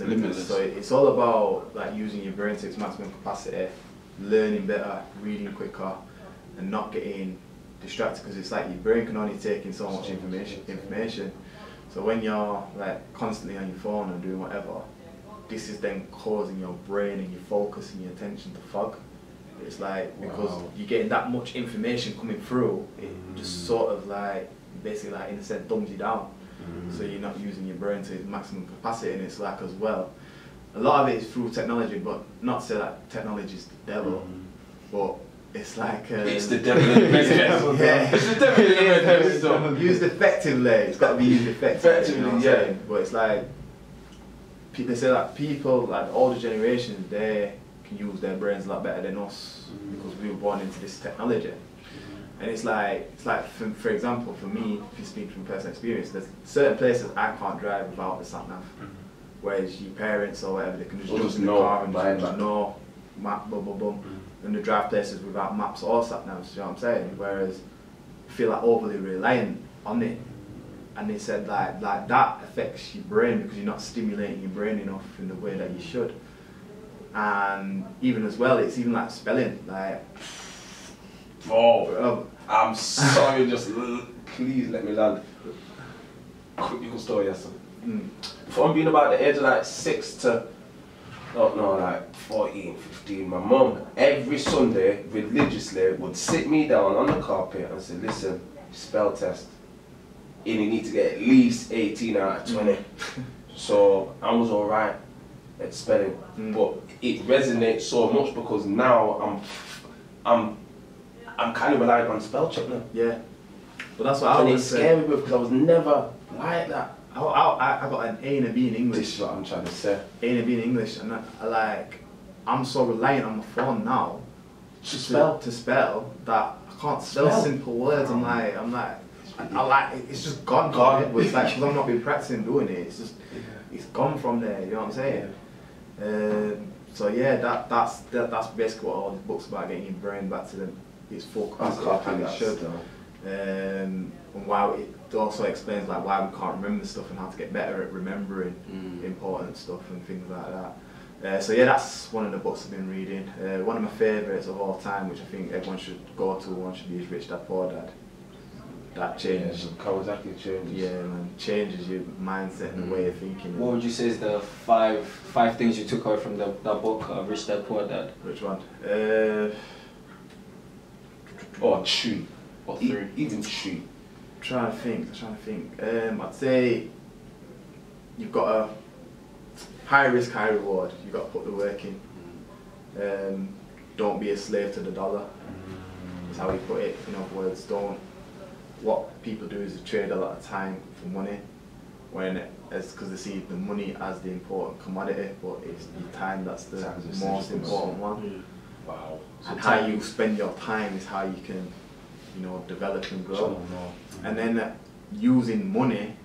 So it's all about like using your brain to its maximum capacity, learning better, reading quicker, and not getting distracted, because it's like your brain can only take in so much information. So when you're like constantly on your phone and doing whatever, this is then causing your brain and your focus and your attention to fog. It's like, because you're getting that much information coming through, it just sort of like, basically like in a sense dumbs you down. So you're not using your brain to its maximum capacity, and it's like as well, a lot of it is through technology, but not to say that technology is the devil, but it's like it's the devil in the red dress. Yeah, it's the devil in the red dress. Used effectively. It's got to be used effectively. You know what I'm saying? But it's like they say that people, like the older generations, they can use their brains a lot better than us because we were born into this technology. And it's like for example, for me, if you speak from personal experience, there's certain places I can't drive without the sat nav. Whereas your parents or whatever, they can just jump in the car and just know map, boom, boom, boom. And they drive places without maps or sat navs, you know what I'm saying? Whereas I feel like overly reliant on it. And they said like that affects your brain because you're not stimulating your brain enough in the way that you should. And even as well, it's even like spelling, like. I'm sorry, just please let me land. Quick little story, yes. From being about the age of like 6 to, like 14, 15, my mum every Sunday religiously would sit me down on the carpet and say, listen, spell test. And you need to get at least 18 out of 20. So I was alright at spelling, but it resonates so much because now I'm kind of relying on spell check now. Yeah, but that's what I was saying. It's scary because I was never like that. I got an A and a B in English. This is what I'm trying to say. A and a B in English, and I'm so reliant on my phone now to spell that I can't spell simple words. I'm like, it's just gone. But it's like because I'm not been practicing doing it. It's just it's gone from there. You know what I'm saying? So yeah, that's basically what all this book's about, getting your brain back to its full capacity like it should. And why it also explains like why we can't remember stuff and how to get better at remembering important stuff and things like that. So yeah, that's one of the books I've been reading. One of my favourites of all time, which I think everyone should go to, one should be, is Rich Dad Poor Dad. That changes. Yeah, Kawasaki changes. Yeah, man, changes your mindset and the way of thinking. What would you say is the five things you took away from that book, Rich Dad Poor Dad? Which one? Or three. Or three. Even three. Trying to think. I'd say you've got a high risk, high reward. You've got to put the work in. Don't be a slave to the dollar. That's how he put it. In other words, don't. What people do is they trade a lot of time for money, because they see the money as the important commodity, but it's the time that's the most important one. Wow. And how you spend your time is how you can, develop and grow. And then using money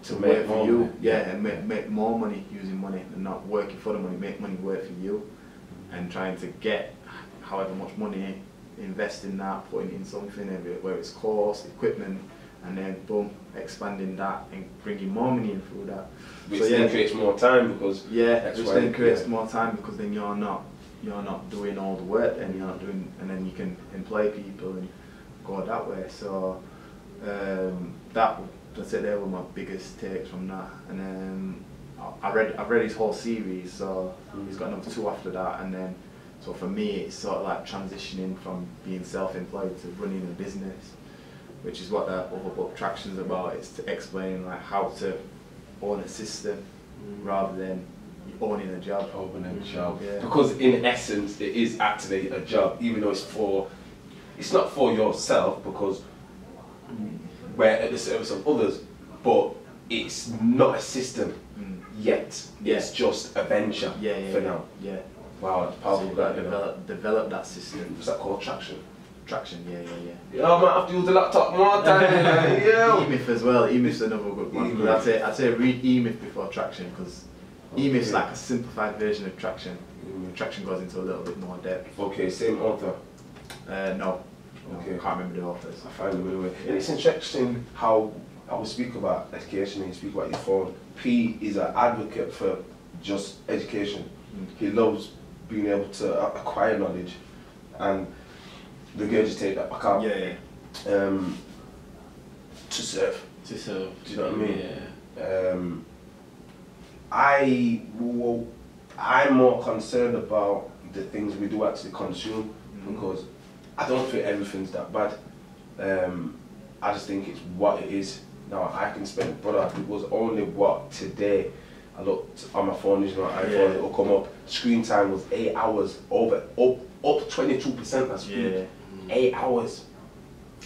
to work for you, and make more money using money, and not working for the money. Make money work for you, and trying to get however much money, invest in that, putting in something, where it's course, equipment, and then boom, expanding that and bringing more money in through that. Which then creates more time because more time because then you're not doing all the work, and and then you can employ people and go that way. So that's it. They were my biggest takes from that. And then I've read his whole series, so he's got another 2 after that, and then. So for me, it's sort of like transitioning from being self-employed to running a business, which is what the other book Traction's about. It's to explain like how to own a system rather than owning a job. Owning a job. Yeah. Because in essence, it is actually a job, even though it's not for yourself, because we're at the service of others, but it's not a system yet. It's just a venture for now. Yeah. Wow, that's powerful. So develop that system. What's that called? Traction? Traction, yeah. Yeah, I might have to use the laptop more time. E-Myth as well. E-Myth's another good one. I'd say read E-Myth before Traction, because E-Myth's like a simplified version of Traction. Traction goes into a little bit more depth. Okay, same author? No. Okay. I can't remember the authors. I find it really weird. And it's interesting how I will speak about education and you speak about your phone. P is an advocate for just education. He loves being able to acquire knowledge and regurgitate that back out. To serve. Do you know what I mean? I'm more concerned about the things we do actually consume, because I don't think everything's that bad. I just think it's what it is. Now I can spend, brother, it was only what today. I looked on my phone, iPhone, it'll come up. Screen time was 8 hours, up 22%. That's good. 8 hours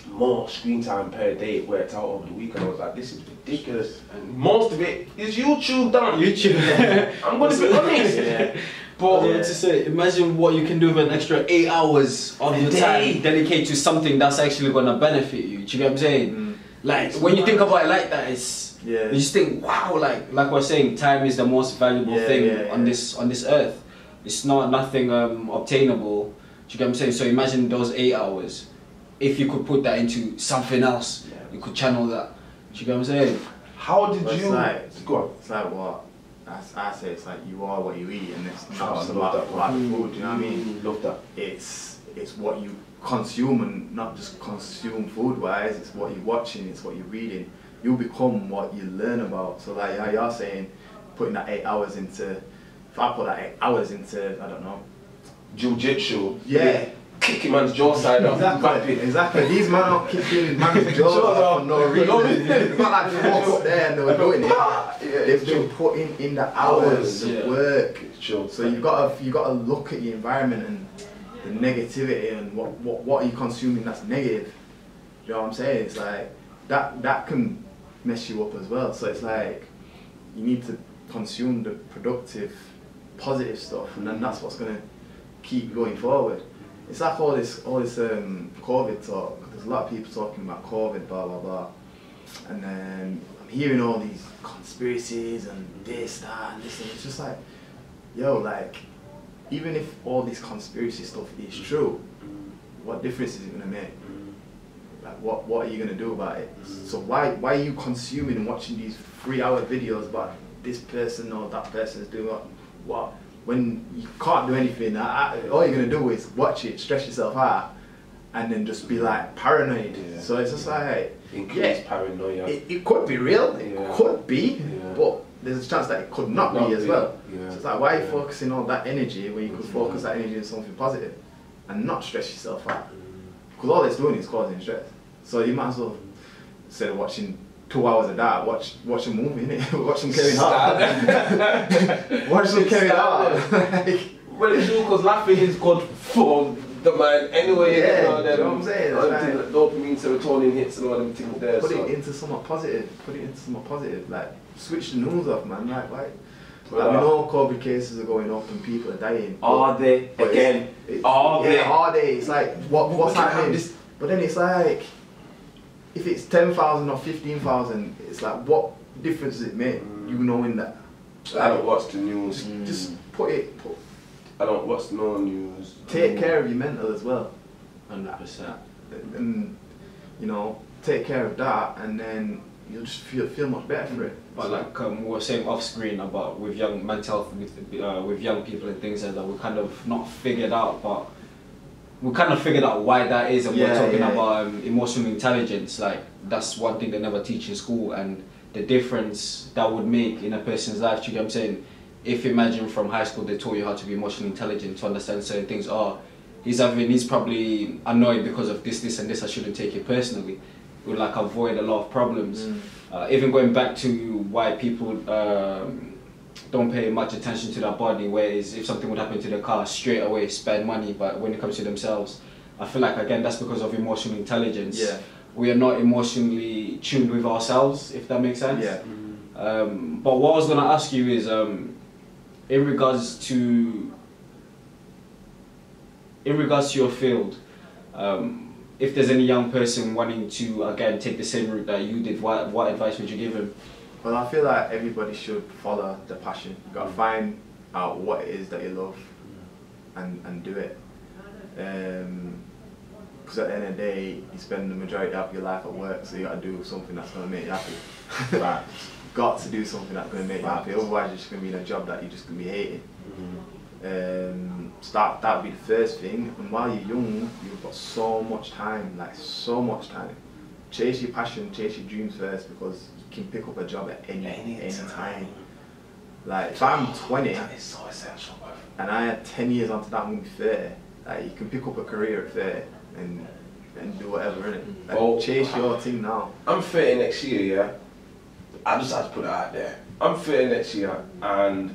more screen time per day. It worked out over the week, and I was like, this is ridiculous. And most of it is YouTube done. I'm going to be honest. But to say, imagine what you can do with an extra 8 hours of your time dedicated to something that's actually going to benefit you. Do you get what I'm saying? Like when you think about it like that, you just think, wow, like we're saying, time is the most valuable thing on this earth. It's nothing obtainable. Do you get what I'm saying? So imagine those 8 hours. If you could put that into something else, you could channel that. Do you get what I'm saying? How did you? Go on. It's like what I say. It's like you are what you eat, and it's not just about food. You know what I mean? Love that. It's what you consume, and not just consume food wise. It's what you're watching. It's what you're reading. You become what you learn about. So like how you're saying, putting that 8 hours into. If I put that 8 hours into, I don't know, jiu-jitsu. Kicking man's jaw side off. Exactly. These men are kicking man's jaws off for no reason. It's not like they walked up there and they were doing it. They've been putting in the hours of work. So you got to look at the environment and the negativity and what are you consuming that's negative. You know what I'm saying? It's like that can mess you up as well. So it's like you need to consume the productive, positive stuff, and then that's what's going to keep you going forward. It's like all this COVID talk. There's a lot of people talking about COVID, blah blah blah, and then I'm hearing all these conspiracies and this, that, and this, and it's just like, yo, like, even if all this conspiracy stuff is true, what difference is it gonna make? Like, what are you gonna do about it? So why are you consuming and watching these 3-hour videos about this person or that person is doing what? when you can't do anything, all you're gonna do is watch it, stress yourself out, and then just be like paranoid. Yeah. So it's just like, increased paranoia. It could be real, it could be, but there's a chance that it could not be as well. Yeah. So it's like, why are you focusing on that energy when you could focus that energy on something positive and not stress yourself out? Because all it's doing is causing stress. So you might as well, instead of watching 2 hours of that, watch a movie, innit? Watch some Kevin Hart. Watch some Kevin Hart. Well, it's true, because laughing is good for the mind anyway. Yeah, you know, you know what I'm saying? Dopamine, serotonin hits and all them things there. Put it into something positive. Like, switch the news off, man. Like, why? Like, we know COVID cases are going up and people are dying. Are they? Again? Are they? Are they? It's like, what's happening? But then it's like, if it's 10,000 or 15,000, it's like, what difference does it make? You knowing that? I don't watch the news. Just I don't watch no news. Take care of your mental as well. 100%. And, you know, take care of that, and then you'll just feel much better for it. But like we were saying off screen about with young mental health with young people and things like that, we kind of not figured out, but we kind of figured out why that is, and we're talking about emotional intelligence. Like, that's one thing they never teach in school, and the difference that would make in a person's life. You get what I'm saying? If imagine from high school they taught you how to be emotionally intelligent, to understand certain things. He's probably annoyed because of this and this, I shouldn't take it personally. It would like avoid a lot of problems. Even going back to why people don't pay much attention to their body, whereas if something would happen to their car, straight away spend money, but when it comes to themselves, I feel like again that's because of emotional intelligence. Yeah. We are not emotionally tuned with ourselves, if that makes sense. Yeah. But what I was gonna ask you is in regards to your field, if there's any young person wanting to again take the same route that you did, what advice would you give him? Well, I feel like everybody should follow the passion. You gotta find out what it is that you love, and do it. Because at the end of the day, you spend the majority of your life at work, so you gotta do something that's gonna make you happy. Right. Got to do something that's gonna make you happy. Otherwise, you're just gonna be in a job that you're just gonna be hating. That would be the first thing. And while you're young, you've got so much time, like so much time. Chase your passion, chase your dreams first, because you can pick up a job at any time. Like, if I'm 20 that is so essential, bro. and I had 10 years onto that, I'm gonna be 30. Like, you can pick up a career at 30 and do whatever, innit? Like, chase your thing now. I'm 30 next year, yeah? I just have to put it out there. I'm 30 next year, and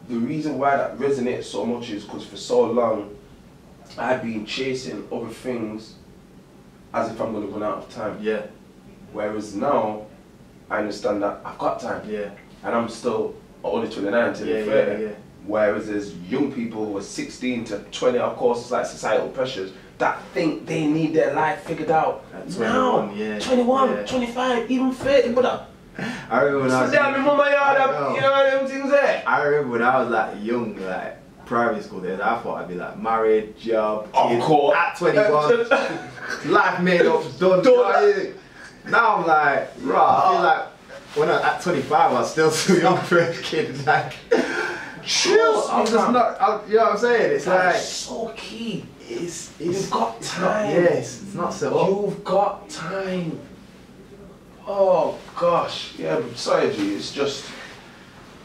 the reason why that resonates so much is because for so long I've been chasing other things as if I'm going to run out of time. Yeah. Whereas now I understand that I've got time. Yeah. And I'm still only 29 till 30. Yeah. Whereas there's young people who are 16 to 20, of course, it's like societal pressures, that think they need their life figured out. At 21, 21, 25, even 30, but I remember when I was you know them things there. I remember when I was like young, like primary school days, I thought I'd be like married, job, kids, of course. at 21, life made up, done. Now I'm like, I feel like when at 25 I was still too young for a kid. Like, I'm just not. You know what I'm saying? It's like so key. You've got time. It's not set up. You've got time. Oh gosh, yeah. But sorry, G. It's just.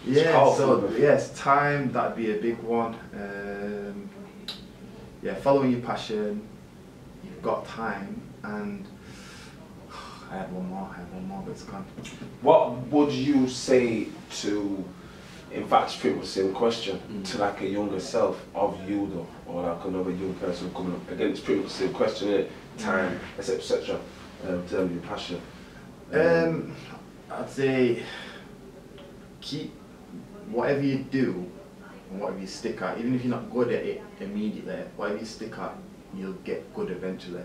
Yes, time. That'd be a big one. Following your passion. You've got time, and I had one more, but it's gone. What would you say to? In fact, it's pretty much the same question to like a younger self of you though, or like another young person coming up. Again, it's pretty much the same question, isn't it? Time, etc. In terms of your passion. I'd say keep whatever you do and whatever you stick at, even if you're not good at it immediately, whatever you stick at, you'll get good eventually.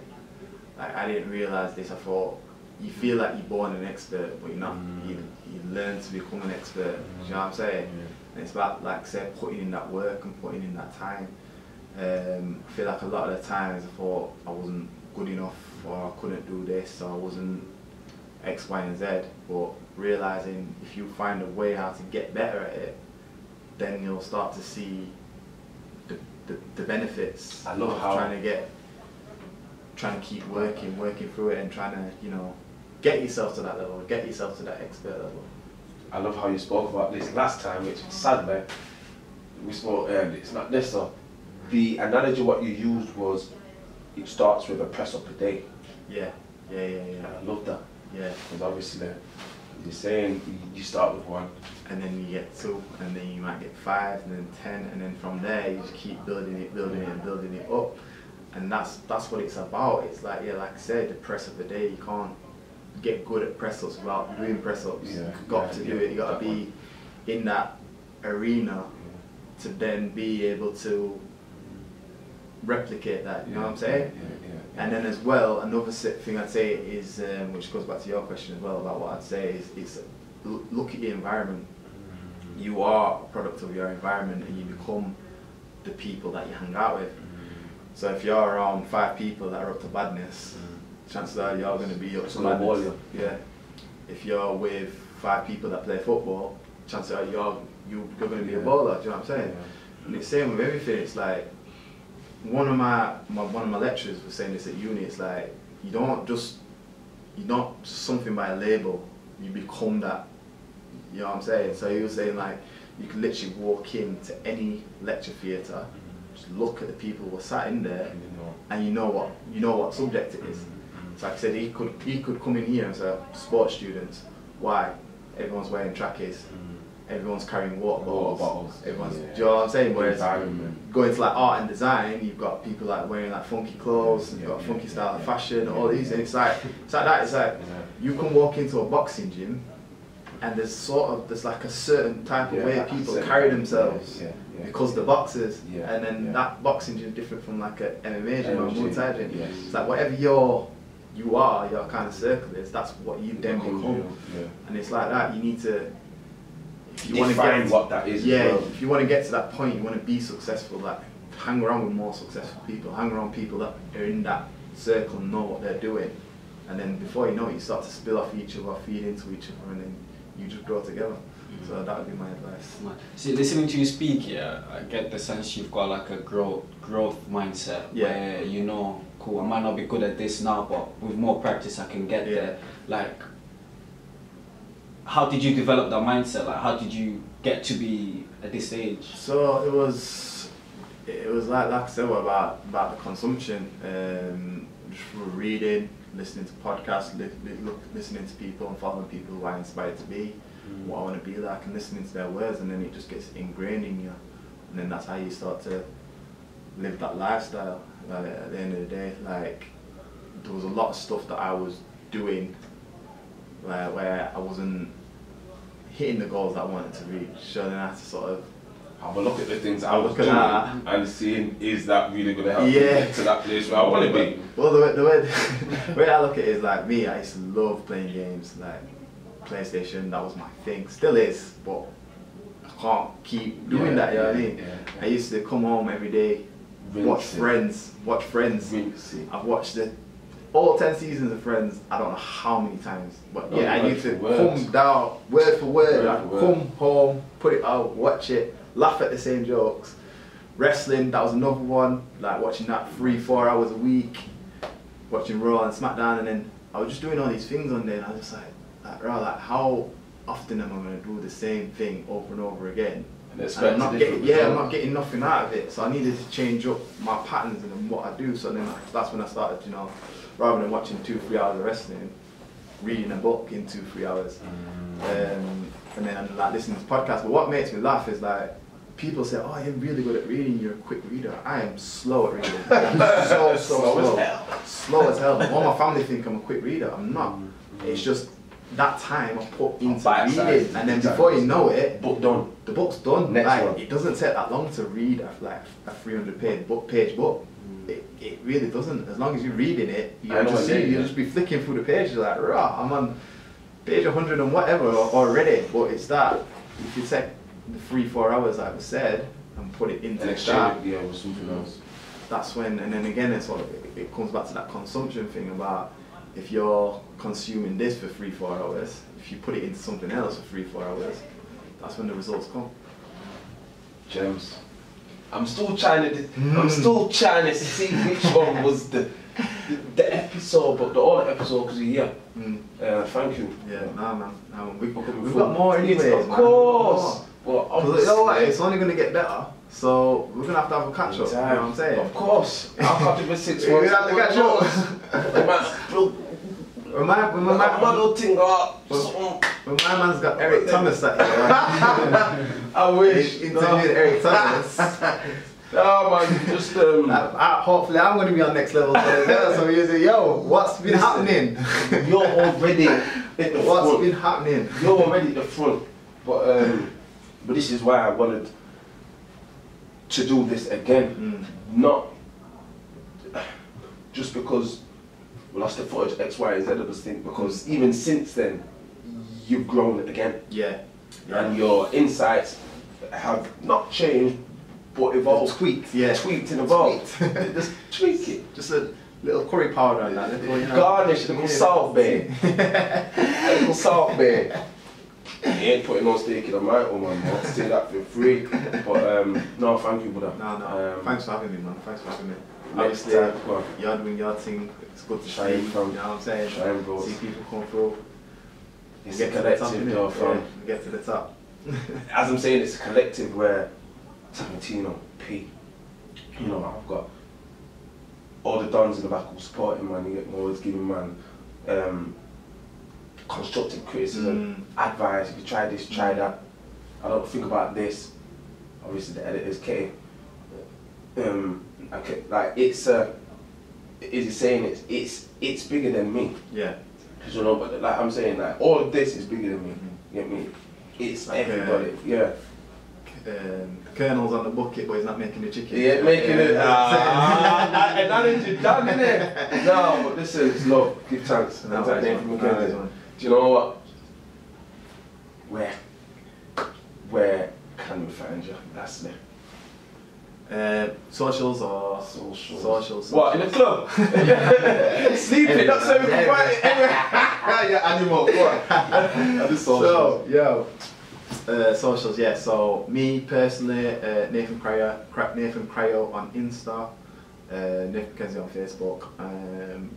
Like, I didn't realise this. I thought you feel like you're born an expert, but you're not. You learn to become an expert. Do you know what I'm saying? And it's about, like, say, putting in that work and putting in that time. I feel like a lot of the times I thought I wasn't good enough, or I couldn't do this, or I wasn't X, Y, and Z. But realising if you find a way how to get better at it, then you'll start to see the benefits. I love how trying to keep working through it and trying to, you know, get yourself to that level, get yourself to that expert level. I love how you spoke about this last time, which sadly we spoke. It's not this so. The analogy what you used was it starts with a press up a day. Yeah. I love that. Yeah. Because obviously you're saying you start with 1, and then you get 2, and then you might get 5, and then 10, and then from there you just keep building it up, and that's what it's about. It's like, yeah, like I said, the press up a day. You can't get good at press ups without doing press ups. You've got to do it. You got to be in that arena to then be able to replicate that. You know what I'm saying? And then as well, another thing I'd say is, which goes back to your question as well about what I'd say is look at your environment. You are a product of your environment, and you become the people that you hang out with. So if you're around 5 people that are up to badness, chances are you're going to be up to badness. Yeah. If you're with 5 people that play football, chances are you're going to be a baller. Do you know what I'm saying? And it's the same with everything. It's like one of my lecturers was saying this at uni. It's like you're not just something by a label. You become that. You know what I'm saying? So he was saying like you can literally walk into any lecture theatre, just look at the people who are sat in there, and you know what subject it is. So like I said, he could come in here and say, sports students, why? Everyone's wearing trackies, everyone's carrying water bottles, everyone's, do you know what I'm saying? Whereas going to like art and design, you've got people like wearing like funky clothes, and you've got funky style of fashion, all these, and it's like that. It's like you can walk into a boxing gym, and there's like a certain type of way people carry themselves because the boxers, and then that boxing gym is different from like a MMA gym or a Muay Thai gym. It's like whatever your kind of circle is, that's what you then become. And it's like that. You need to, if you want to get what that is. If you want to get to that point, you want to be successful. Like hang around with more successful people. Hang around people that are in that circle and know what they're doing. And then before you know it, you start to spill off each other, feed into each other, and then you just grow together. So that would be my advice. See, listening to you speak, I get the sense you've got like a growth mindset where you know, cool, I might not be good at this now, but with more practice I can get there. Like, how did you develop that mindset? Like, how did you get to be at this age? So it was like I said about the consumption, just through reading, listening to podcasts, listening to people and following people who I inspired to be, what I want to be like, and listening to their words, and then it just gets ingrained in you, and then that's how you start to live that lifestyle. Like, at the end of the day, like there was a lot of stuff that I was doing where I wasn't hitting the goals that I wanted to reach, so then I had to sort of have a look at the things I was doing and seeing, is that really going to help me get to that place where I want to be? Well, the way I look at it is like me, I used to love playing games, like PlayStation, that was my thing, still is, but I can't keep doing that, you know what I mean? I used to come home every day, watch Friends. I've watched all 10 seasons of Friends, I don't know how many times, but I used to come down, word for word, I'd come home, put it out, watch it, laugh at the same jokes. Wrestling, that was another one, like watching that 3-4 hours a week, watching Raw and SmackDown, and then I was just doing all these things on there, and I was just like how often am I going to do the same thing over and over again? And I'm not getting nothing out of it, so I needed to change up my patterns and what I do. So then that's when I started, you know, rather than watching 2-3 hours of wrestling, reading a book in 2-3 hours, and then I'm like listening to podcasts. But what makes me laugh is like people say, "Oh, you're really good at reading. You're a quick reader." I am slow at reading. I'm so slow as hell. All my family think I'm a quick reader. I'm not. It's just that time I put into reading, and then before you know it, the book's done. Like, it doesn't take that long to read a 300-page book. It really doesn't. As long as you're reading it, you'll just be flicking through the pages like, rah, I'm on page 100 and whatever already. But it's that if you take the 3-4 hours like I said and put it into that, with something else. That's when, and then again, it comes back to that consumption thing about if you're consuming this for 3-4 hours, if you put it into something else for 3-4 hours, that's when the results come. Gems. I'm still trying to see which one was the episode, but the other episode because yeah. Thank you. Yeah, nah man. We've got more anyways, of course. Well, you know what? It's only gonna get better. So we're gonna have to have a catch up. You know what I'm saying? Of course. I'll catch up in 6 months. We're gonna have to catch up. When my man's got Eric Thomas that I wish. Interviewed Eric Thomas. Oh man, just hopefully I'm gonna be on next level. So you say, yo, what's been happening? You're already at the What's front. been happening? You're already at the front. But this is why I wanted to do this again. Not just because we lost the footage X, Y, and Z of this thing, because even since then you've grown again. Yeah. And your insights have not changed but evolved. Tweaked. Tweaked and evolved. Just tweak it. Just a little curry powder on that. Garnish, a little salt bay. A little salt bay. You ain't putting no steak in my own, man. I'll say that for free. But no, thank you, brother. No. Thanks for having me, man. Thanks for having me. Next Obviously, time, you're doing your thing. It's good to Shine see. from, you know what I'm saying? Shine, bro. See people come through. It's Get a to the top, collective, though, fam. Get to the top. As I'm saying, it's a collective where Tarantino, P, you know, I've got all the dons in the back who supporting, man. You get more giving, man, constructive criticism, advice. If you try this, try that. I don't think about this. Obviously, the editor's K. Like it's is he saying it's bigger than me? Yeah. You know, but like I'm saying, like all of this is bigger than me. You get me? It's like everybody. Yeah. Colonel's on the bucket, but he's not making the chicken. Yeah, making it. Analogy done, innit? No, but this is love. Give thanks. That's that Nathan Mckenzie. Do you know what? Where can we find you? That's me. Socials or socials. What, in the club? Sleeping, that's so we can find it anywhere. Yeah, animal, what? So, yo. Socials, yeah. So me personally, Nathan Cryo on Insta, Nathan Mckenzie on Facebook.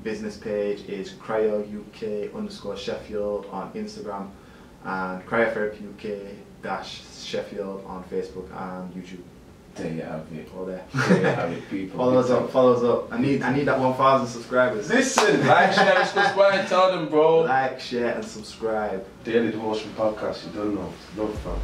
Business page is Cryo UK _Sheffield on Instagram, and Cryotherapy UK Sheffield on Facebook and YouTube. There you have it. All there. There you have it, people. Follow us up. I need that 1,000 subscribers. Listen, like, share, and subscribe. Tell them, bro. Like, share, and subscribe. Daily Devotion Podcast. You don't know. Love, fam.